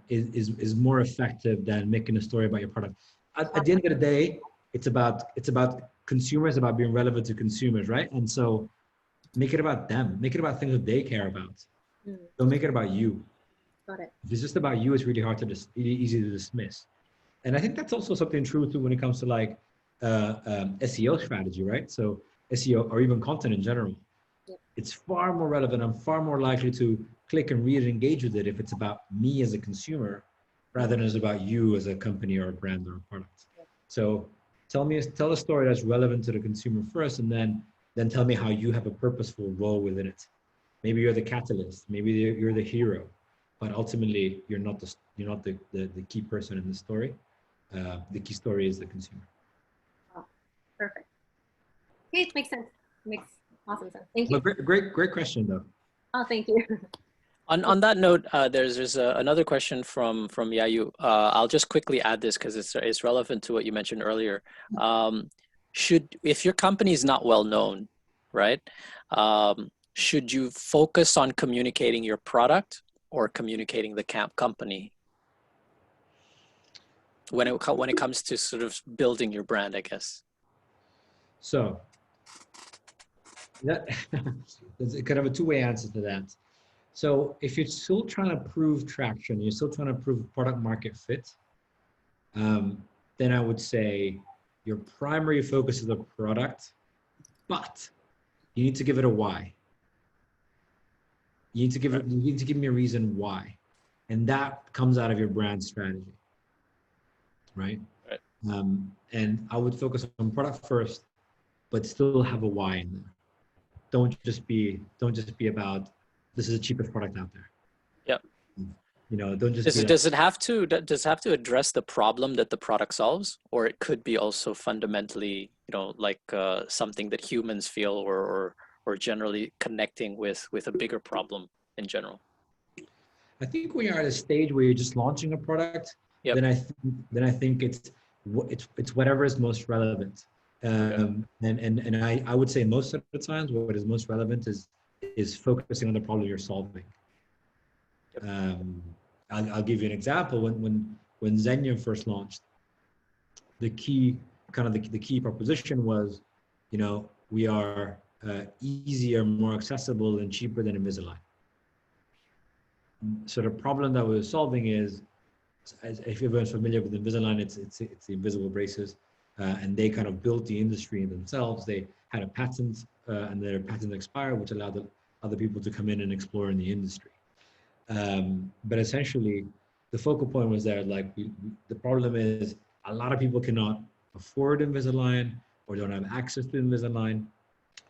is more effective than making a story about your product. At the end of the day, it's about consumers, about being relevant to consumers, right? And so make it about them. Make it about things that they care about. Don't make it about you. Got it. If it's just about you, it's really hard to easy to dismiss. And I think that's also something true too when it comes to like SEO strategy, right? So SEO or even content in general. Yep. It's far more relevant. I'm far more likely to click and read and engage with it if it's about me as a consumer rather than it's about you as a company or a brand or a product. Yep. So tell a story that's relevant to the consumer first, and then tell me how you have a purposeful role within it. Maybe you're the catalyst, maybe you're the hero, but ultimately you're not the key person in the story. The key story is the consumer. Oh, perfect. Okay, it makes sense. Makes awesome sense. Thank you. But great question though. Oh, thank you. On that note, there's another question from Yayu. I'll just quickly add this because it's relevant to what you mentioned earlier. If your company is not well known, right? Should you focus on communicating your product or communicating the company when it comes to sort of building your brand, I guess? So that there's kind of a two-way answer to that. So if you're still trying to prove traction, you're still trying to prove product market fit, then I would say your primary focus is the product, but you need to give it a why. You need to give me a reason why. And that comes out of your brand strategy, right? And I would focus on product first, but still have a why in there. Don't just be about, this is the cheapest product out there. Yep. Don't just does it have to address the problem that the product solves, or it could be also fundamentally, like something that humans feel or generally connecting with a bigger problem in general? I think when you're at a stage where you're just launching a product, yep. then I think it's whatever is most relevant. And I would say most of the times what is most relevant is focusing on the problem you're solving. Yep. I'll give you an example. When Zenyum first launched, the key proposition was, we are easier, more accessible, and cheaper than Invisalign. So the problem that we're solving is if everyone's familiar with Invisalign, it's the invisible braces, and they kind of built the industry themselves. They had a patent, and their patent expired, which allowed other people to come in and explore in the industry. But essentially, the focal point was that the problem is a lot of people cannot afford Invisalign or don't have access to Invisalign,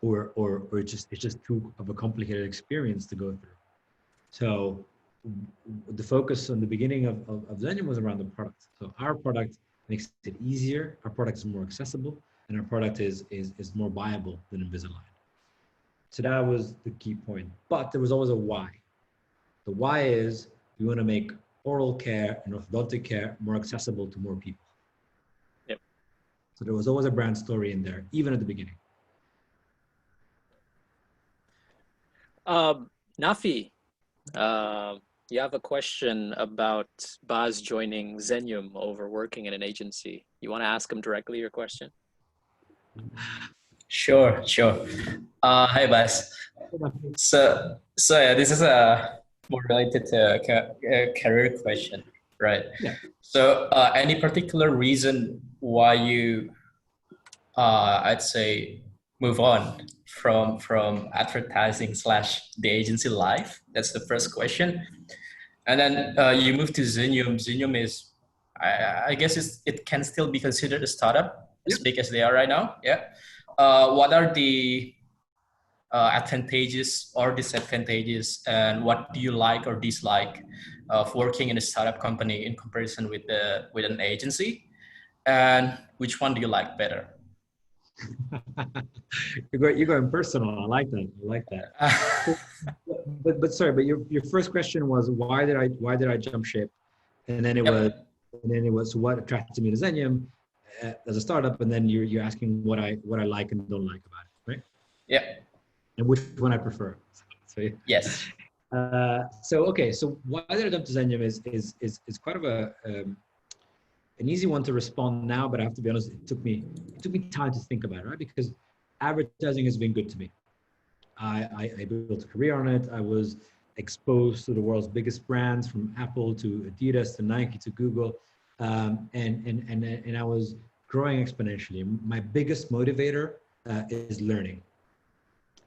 or it's just too of a complicated experience to go through. So the focus on the beginning of Zenyum was around the product. So our product makes it easier, our product is more accessible, and our product is more viable than Invisalign. So that was the key point. But there was always a why. The why is we want to make oral care and orthodontic care more accessible to more people. Yep. So there was always a brand story in there, even at the beginning. Nafi, you have a question about Baz joining Zenyum over working in an agency. You want to ask him directly your question? Sure. Hi, Bas. So yeah, this is more related to a career question, right? Yeah. So any particular reason why you, I'd say, move on from advertising / the agency life? That's the first question. And then you move to Zenyum. Zenyum is, I guess it can still be considered a startup, as big as they are right now. Yeah. What are the advantages or disadvantages, and what do you like or dislike of working in a startup company in comparison with an agency? And which one do you like better? You're going personal. I like that. But sorry, but your first question was why did I jump ship, and then it was what attracted me to Zenyum as a startup, and then you're asking what I like and don't like about it, right? Yeah. And which one I prefer. So yeah. Yes. So why did I jump to Zenyum is quite of an easy one to respond now, but I have to be honest, it took me time to think about it, right? Because advertising has been good to me. I built a career on it. I was exposed to the world's biggest brands, from Apple to Adidas to Nike to Google, and I was growing exponentially. My biggest motivator is learning.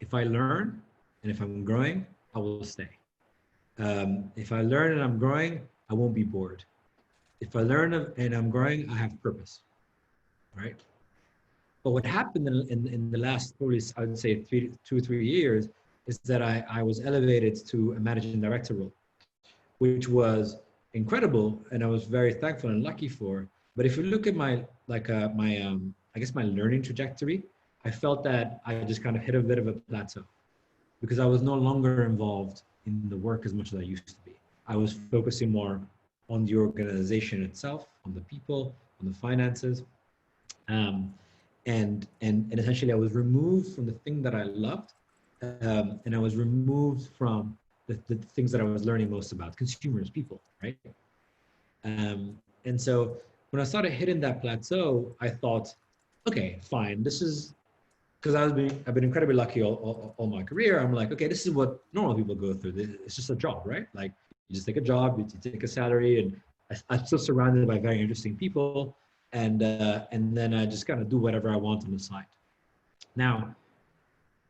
If I learn and if I'm growing, I will stay. If I learn and I'm growing, I won't be bored. If I learn and I'm growing, I have purpose, right? But what happened in the last, probably, I would say 2 or 3 years, is that I was elevated to a managing director role, which was incredible, and I was very thankful and lucky for. But if you look at my learning trajectory, I felt that I just kind of hit a bit of a plateau because I was no longer involved in the work as much as I used to be. I was focusing more on the organization itself, on the people, on the finances. And essentially I was removed from the thing that I loved, and I was removed from the things that I was learning most about, consumers, people, right? And so when I started hitting that plateau, I thought, okay, fine, this is, because I've been incredibly lucky all my career. I'm like, okay, this is what normal people go through. It's just a job, right? Like, you just take a job, you take a salary, and I'm still surrounded by very interesting people. And then I just kind of do whatever I want on the side. Now,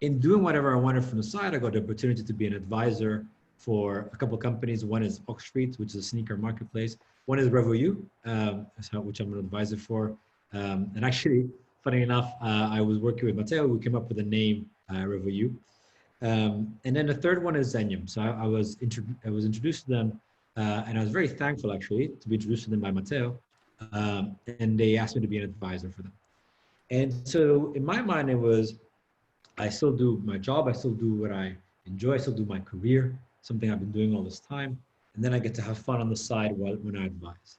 in doing whatever I wanted from the side, I got the opportunity to be an advisor for a couple of companies. One is Oxstreet, which is a sneaker marketplace. One is RevoU, which I'm an advisor for. And actually, funny enough, I was working with Matteo. We came up with the name RevoU. And then the third one is Zenyum. So I was introduced to them, and I was very thankful actually to be introduced to them by Matteo. And they asked me to be an advisor for them. And so in my mind, it was, I still do my job. I still do what I enjoy. I still do my career, something I've been doing all this time. And then I get to have fun on the side when I advise.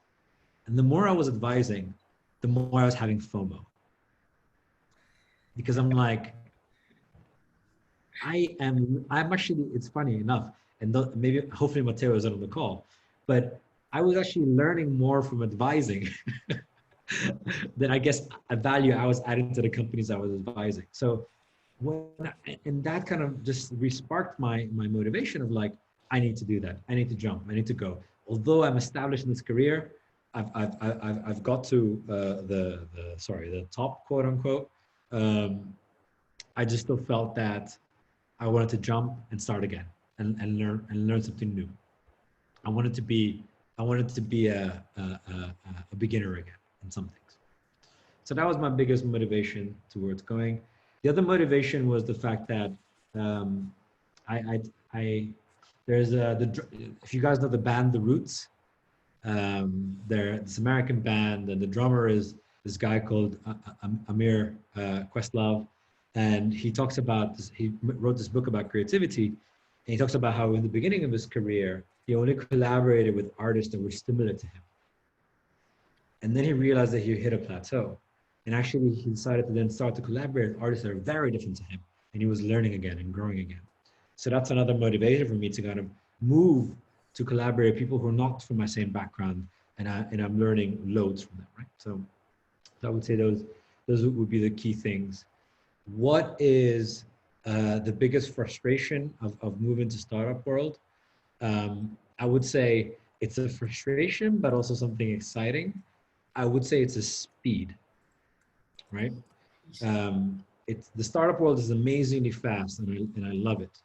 And the more I was advising, the more I was having FOMO. Because I'm like, I'm actually, it's funny enough, and maybe hopefully Matteo is on the call, but I was actually learning more from advising than I guess a value I was adding to the companies I was advising. So and that kind of just re-sparked my motivation of like, I need to do that. I need to jump. I need to go. although I'm established in this career, I've got to the top, quote unquote. I just still felt that I wanted to jump and start again and learn something new. I wanted to be a beginner again in some things. So that was my biggest motivation towards going. The other motivation was the fact that if you guys know the band The Roots, they're this American band, and the drummer is this guy called Amir Questlove, and he talks about this, he wrote this book about creativity, and he talks about how in the beginning of his career he only collaborated with artists that were similar to him, and then he realized that he hit a plateau, and actually he decided to then start to collaborate with artists that are very different to him, and he was learning again and growing again. So that's another motivation for me to kind of move to collaborate with people who are not from my same background, and I'm learning loads from them, right? So I would say those would be the key things. What is the biggest frustration of moving to startup world? I would say it's a frustration, but also something exciting. I would say it's a speed, right? The startup world is amazingly fast, and I love it.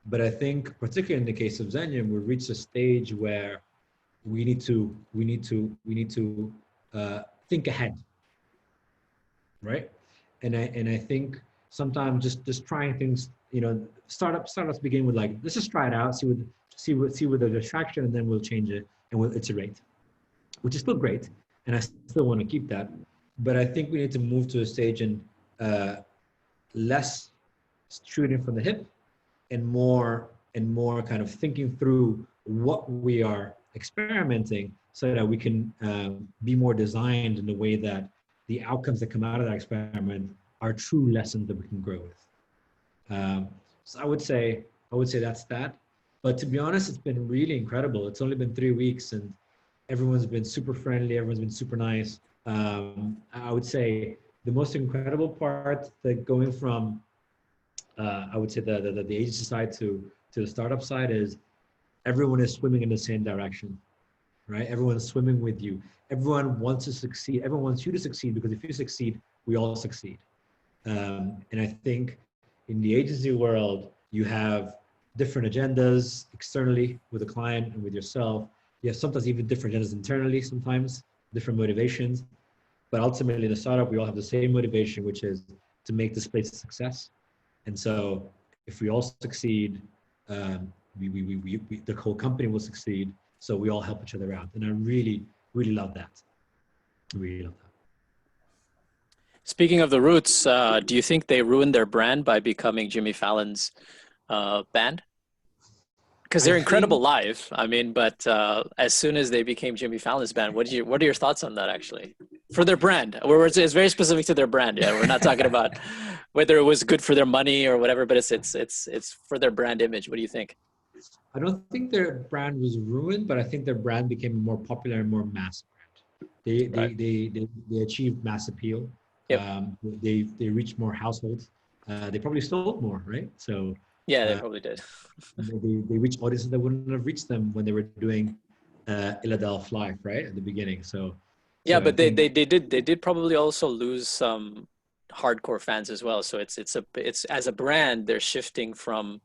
But I think, particularly in the case of Zenyum, we've reached a stage where we need to think ahead, right? And I think sometimes just trying things, startups begin with like, let's just try it out, see what the distraction, and then we'll change it and we'll iterate, which is still great, and I still want to keep that. But I think we need to move to a stage and less shooting from the hip, and more kind of thinking through what we are experimenting, so that we can be more designed in the way that the outcomes that come out of that experiment are true lessons that we can grow with. So I would say that's that. But to be honest, it's been really incredible. It's only been 3 weeks, and everyone's been super friendly. Everyone's been super nice. I would say the most incredible part, that going from I would say the agency side to the startup side, is everyone is swimming in the same direction, right? Everyone's swimming with you. Everyone wants to succeed. Everyone wants you to succeed, because if you succeed, we all succeed. And I think in the agency world, you have different agendas externally with the client and with yourself. You have sometimes even different agendas internally, sometimes different motivations. But ultimately in the startup, we all have the same motivation, which is to make this place a success. And so if we all succeed, the whole company will succeed. So we all help each other out. And I really, really love that. Really love that. Speaking of the Roots, do you think they ruined their brand by becoming Jimmy Fallon's band? Because they're incredible live. I mean, but as soon as they became Jimmy Fallon's band, what are your thoughts on that, actually? For their brand, it's very specific to their brand. Yeah, we're not talking about whether it was good for their money or whatever, but it's for their brand image. What do you think? I don't think their brand was ruined, but I think their brand became more popular and more mass brand. They achieved mass appeal. Yep. They reached more households. They probably sold more, right? So yeah, they probably did. they reached audiences that wouldn't have reached them when they were doing Illadelph Live, right, at the beginning. So yeah, but they did probably also lose some hardcore fans as well. So it's as a brand, they're shifting from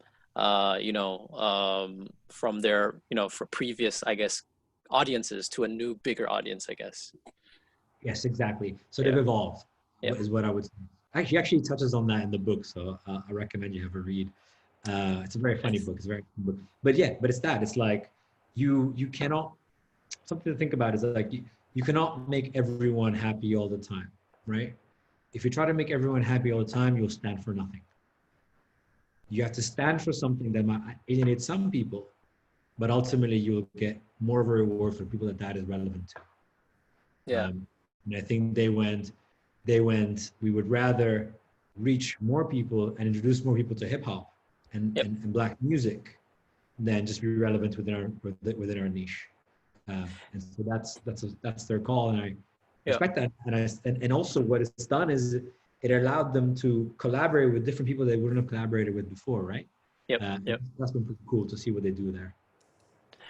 from their for previous, I guess, audiences to a new, bigger audience, I guess. Yes, exactly. So they've evolved. Yep. Is what I would say. Actually touches on that in the book, so I recommend you have a read. It's a very funny book. It's a very funny book. But yeah, but it's that. It's like you cannot. Something to think about is like you cannot make everyone happy all the time, right? If you try to make everyone happy all the time, you'll stand for nothing. You have to stand for something that might alienate some people, but ultimately you'll get more of a reward for people that is relevant to. Yeah. And I think they went, we would rather reach more people and introduce more people to hip hop and Black music than just be relevant within our niche. And so that's their call, and I respect that. And also what it's done is it allowed them to collaborate with different people they wouldn't have collaborated with before, right? Yep. That's been pretty cool to see what they do there.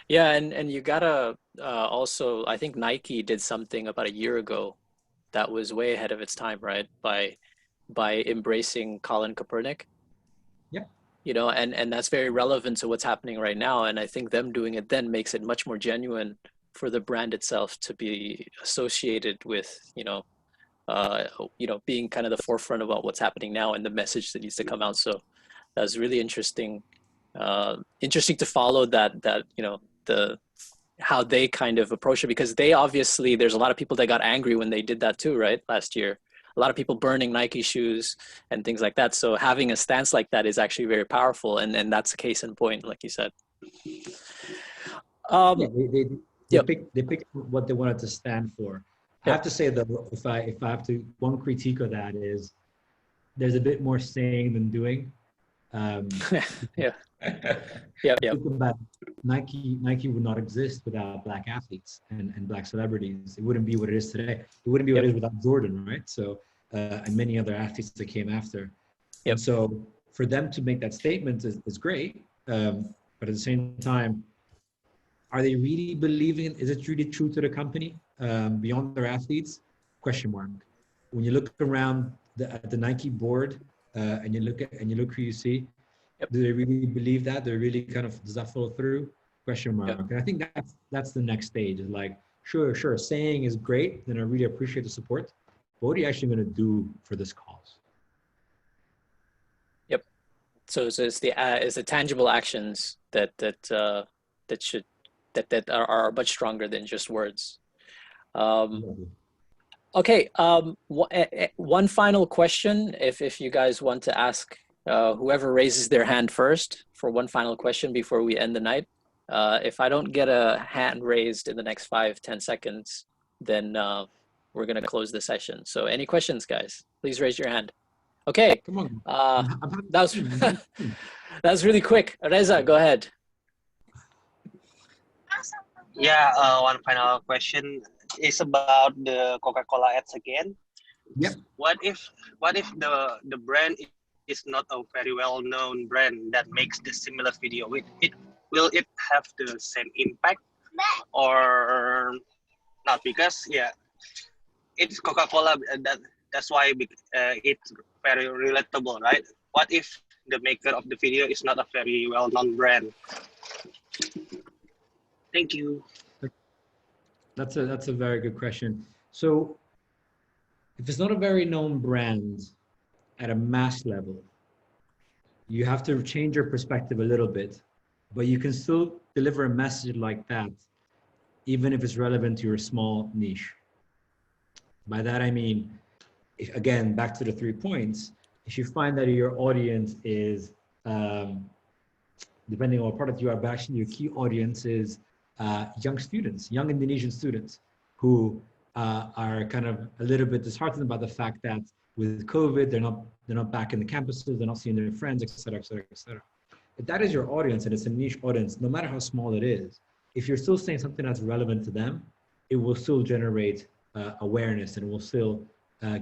Yeah, and you gotta also, I think Nike did something about a year ago that was way ahead of its time, right? By embracing Colin Kaepernick. Yep. You know, and that's very relevant to what's happening right now. And I think them doing it then makes it much more genuine for the brand itself to be associated with, being kind of the forefront about what's happening now and the message that needs to come out. So that's really interesting. Interesting to follow that how they kind of approach it, because they obviously, there's a lot of people that got angry when they did that too, right? Last year, a lot of people burning Nike shoes and things like that. So having a stance like that is actually very powerful. And that's a case in point, like you said. Yeah, they Yep. picked what they wanted to stand for. I Yep. have to say that if I have to, one critique of that is there's a bit more saying than doing. Yeah. Yep. Think about Nike would not exist without black athletes and black celebrities. It wouldn't be what it is today. It wouldn't be what it is without Jordan, right? So and many other athletes that came after. Yep. And so for them to make that statement is great, but at the same time, are they really believing? Is it really true to the company beyond their athletes? Question mark. When you look around the Nike board and you look who you see, do they really believe that? Do they really does that follow through? Question mark. Yep. And I think that's the next stage. Is like, sure, saying is great, and I really appreciate the support. But what are you actually going to do for this cause? Yep. So it's the tangible actions that are much stronger than just words. Okay. One final question, if you guys want to ask, whoever raises their hand first for one final question before we end the night. If I don't get a hand raised in the next 5-10 seconds, then we're going to close the session. So any questions, guys? Please raise your hand. Okay. Come on. That was really quick. Reza, go ahead. Yeah, one final question is about the Coca-Cola ads again. Yep. What if the brand is not a very well-known brand that makes the similar video? Will it have the same impact or not? Because it's Coca-Cola. That's why it's very relatable, right? What if the maker of the video is not a very well-known brand? Thank you. That's a very good question. So if it's not a very known brand at a mass level, you have to change your perspective a little bit, but you can still deliver a message like that, even if it's relevant to your small niche. By that, I mean, again, back to the 3 points, if you find that your audience is, depending on what product you are, but actually your key audience is young Indonesian students who are kind of a little bit disheartened about the fact that with COVID, they're not back in the campuses, they're not seeing their friends, et cetera, et cetera, et cetera. If that is your audience and it's a niche audience, no matter how small it is, if you're still saying something that's relevant to them, it will still generate awareness and it will still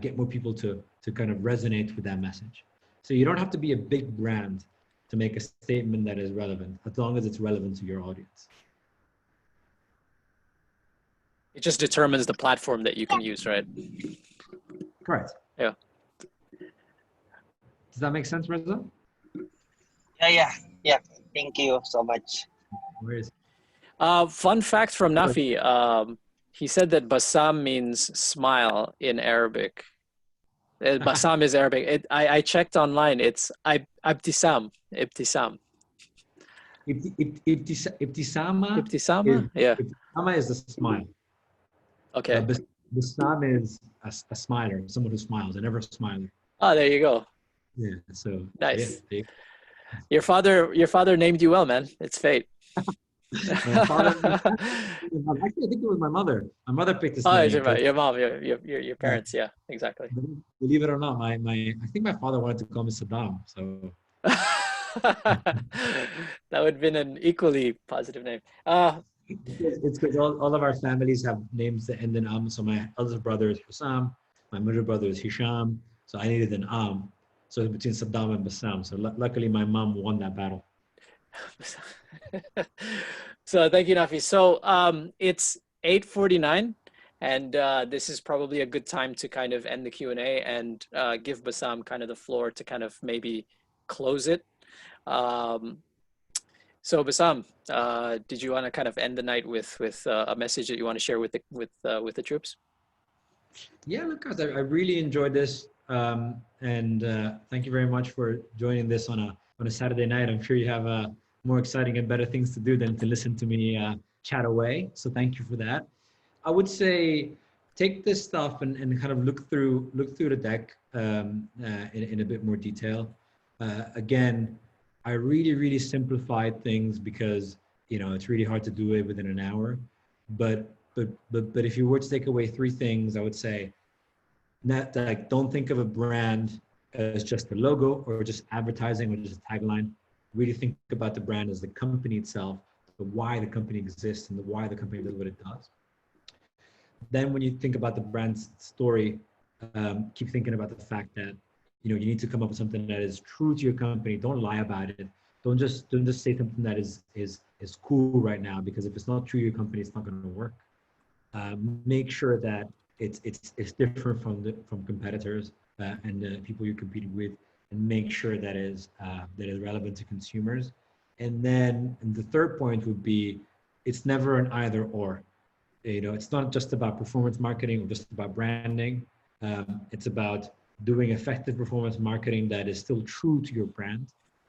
get more people to kind of resonate with that message. So you don't have to be a big brand to make a statement that is relevant, as long as it's relevant to your audience. It just determines the platform that you can use, right? Correct. Yeah. Does that make sense, Reza? Yeah. Thank you so much. Where is? Fun fact from Nafi. He said that Bassam means smile in Arabic. Bassam is Arabic. I checked online. It's Ibtisam. Ibtisam. Ibtisama. Ibtisama? Yeah. Ibtisama is the smile. Okay. Bassam is a smiler, someone who smiles, a never smiler. Oh, there you go. Yeah. So nice. Yeah. Your father named you well, man. It's fate. My father, actually, I think it was my mother. My mother picked this name. Your mom, your parents. Yeah, exactly. Believe it or not, I think my father wanted to call me Saddam. So that would have been an equally positive name. It's because all of our families have names that end in So my eldest brother is Hussam, my middle brother is Hisham. So I needed an So it's between Saddam and Bassam. So luckily, my mom won that battle. So thank you, Nafi. So it's 8:49, and this is probably a good time to kind of end the Q&A and give Bassam kind of the floor to kind of maybe close it. So Bassam, did you want to kind of end the night with a message that you want to share with the troops? Yeah, look, guys, I really enjoyed this, and thank you very much for joining this on a Saturday night. I'm sure you have more exciting and better things to do than to listen to me chat away. So thank you for that. I would say take this stuff and kind of look through the deck in a bit more detail. Again, I really simplified things because it's really hard to do it within an hour. But if you were to take away three things, I would say, don't think of a brand as just a logo or just advertising or just a tagline. Really think about the brand as the company itself, the why the company exists and the why the company does what it does. Then when you think about the brand's story, keep thinking about the fact that you need to come up with something that is true to your company. Don't lie about it. Don't just say something that is cool right now, because if it's not true to your company, it's not going to work. Make sure that it's different from competitors and the people you're competing with, and make sure that is relevant to consumers. And the third point would be, it's never an either or. It's not just about performance marketing or just about branding. It's about doing effective performance marketing that is still true to your brand,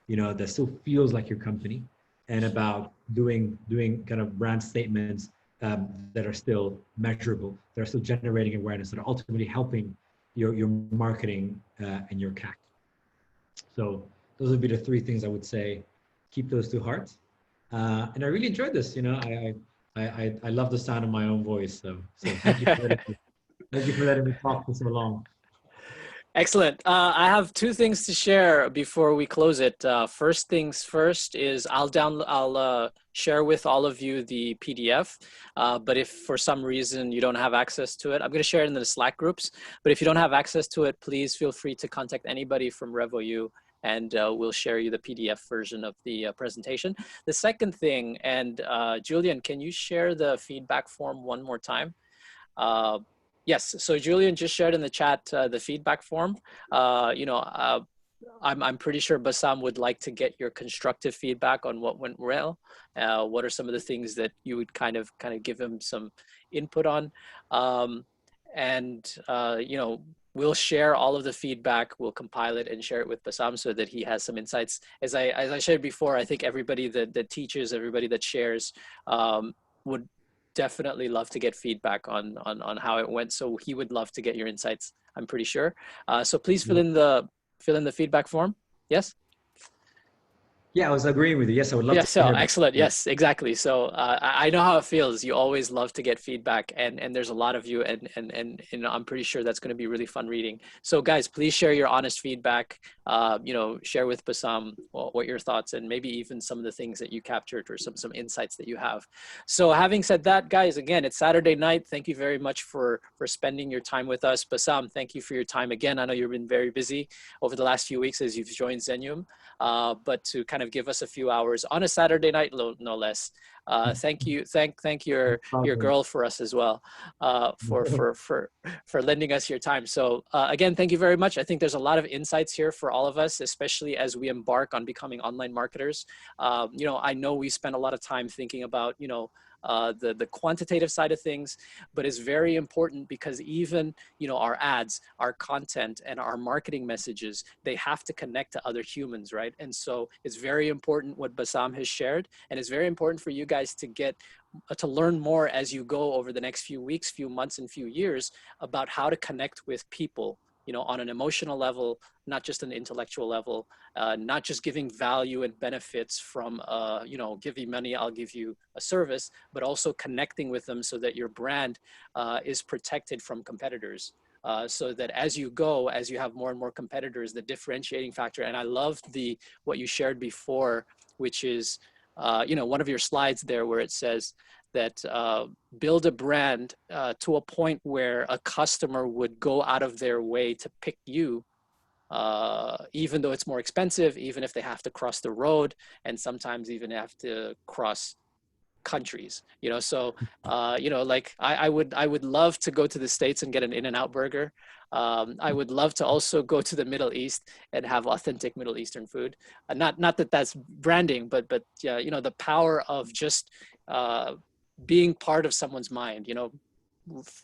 that still feels like your company, and about doing kind of brand statements that are still measurable, that are still generating awareness, that are ultimately helping your marketing and your CAC. So those would be the three things I would say. Keep those to heart. And I really enjoyed this. I love the sound of my own voice. So thank you for letting me talk for so long. Excellent. I have two things to share before we close it. First things first is I'll share with all of you the PDF. But if for some reason you don't have access to it, I'm going to share it in the Slack groups. But if you don't have access to it, please feel free to contact anybody from RevoU, and we'll share you the PDF version of the presentation. The second thing, and Julian, can you share the feedback form one more time? Yes, so Julian just shared in the chat the feedback form. I'm pretty sure Bassam would like to get your constructive feedback on what went well. What are some of the things that you would kind of give him some input on? We'll share all of the feedback. We'll compile it and share it with Bassam so that he has some insights. As I shared before, I think everybody that teaches, everybody that shares would definitely love to get feedback on how it went. So he would love to get your insights, I'm pretty sure. So please fill in the feedback form. Yes? Yeah, I was agreeing with you. Yes, I would love to so hear excellent. that. Yes, exactly. So I know how it feels. You always love to get feedback, and there's a lot of you, and I'm pretty sure that's going to be really fun reading. So guys, please share your honest feedback. Share with Bassam what your thoughts, and maybe even some of the things that you captured or some insights that you have. So having said that, guys, again, it's Saturday night. Thank you very much for spending your time with us. Bassam, thank you for your time again. I know you've been very busy over the last few weeks as you've joined Zenyum, but to kind of give us a few hours on a Saturday night, no less. Thank you, thank your girl for us as well, for lending us your time. So again, thank you very much. I think there's a lot of insights here for all of us, especially as we embark on becoming online marketers. I know we spend a lot of time thinking about the quantitative side of things, but it's very important because even our ads, our content, and our marketing messages, they have to connect to other humans, right? And so it's very important what Bassam has shared, and it's very important for you guys to learn more as you go over the next few weeks, few months, and few years about how to connect with people, on an emotional level, not just an intellectual level, not just giving value and benefits from, give you money, I'll give you a service, but also connecting with them so that your brand is protected from competitors. So that as you have more and more competitors, the differentiating factor, and I loved what you shared before, which is, one of your slides there where it says that build a brand to a point where a customer would go out of their way to pick you even though it's more expensive, even if they have to cross the road, and sometimes even have to cross countries, you know. So you know, like I would love to go to the States and get an In-N-Out burger. I would love to also go to the Middle East and have authentic Middle Eastern food. Not that that's branding, but yeah, you know, the power of just being part of someone's mind, you know,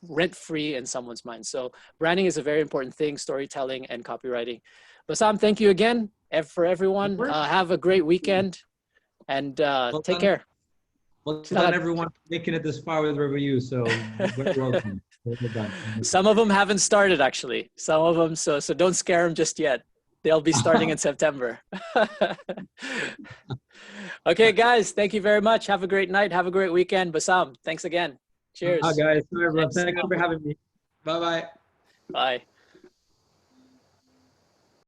rent free in someone's mind. So branding is a very important thing, storytelling and copywriting. Bassam, thank you again for everyone. Have a great weekend and take care. Well done, everyone, making it this far with RevoU. So very welcome. Well done. Some of them haven't started actually. Some of them, so don't scare them just yet. They'll be starting in September. Okay, guys, thank you very much. Have a great night. Have a great weekend. Bassam, thanks again. Cheers. Guys, everyone, thanks for having me. Bye-bye. Bye.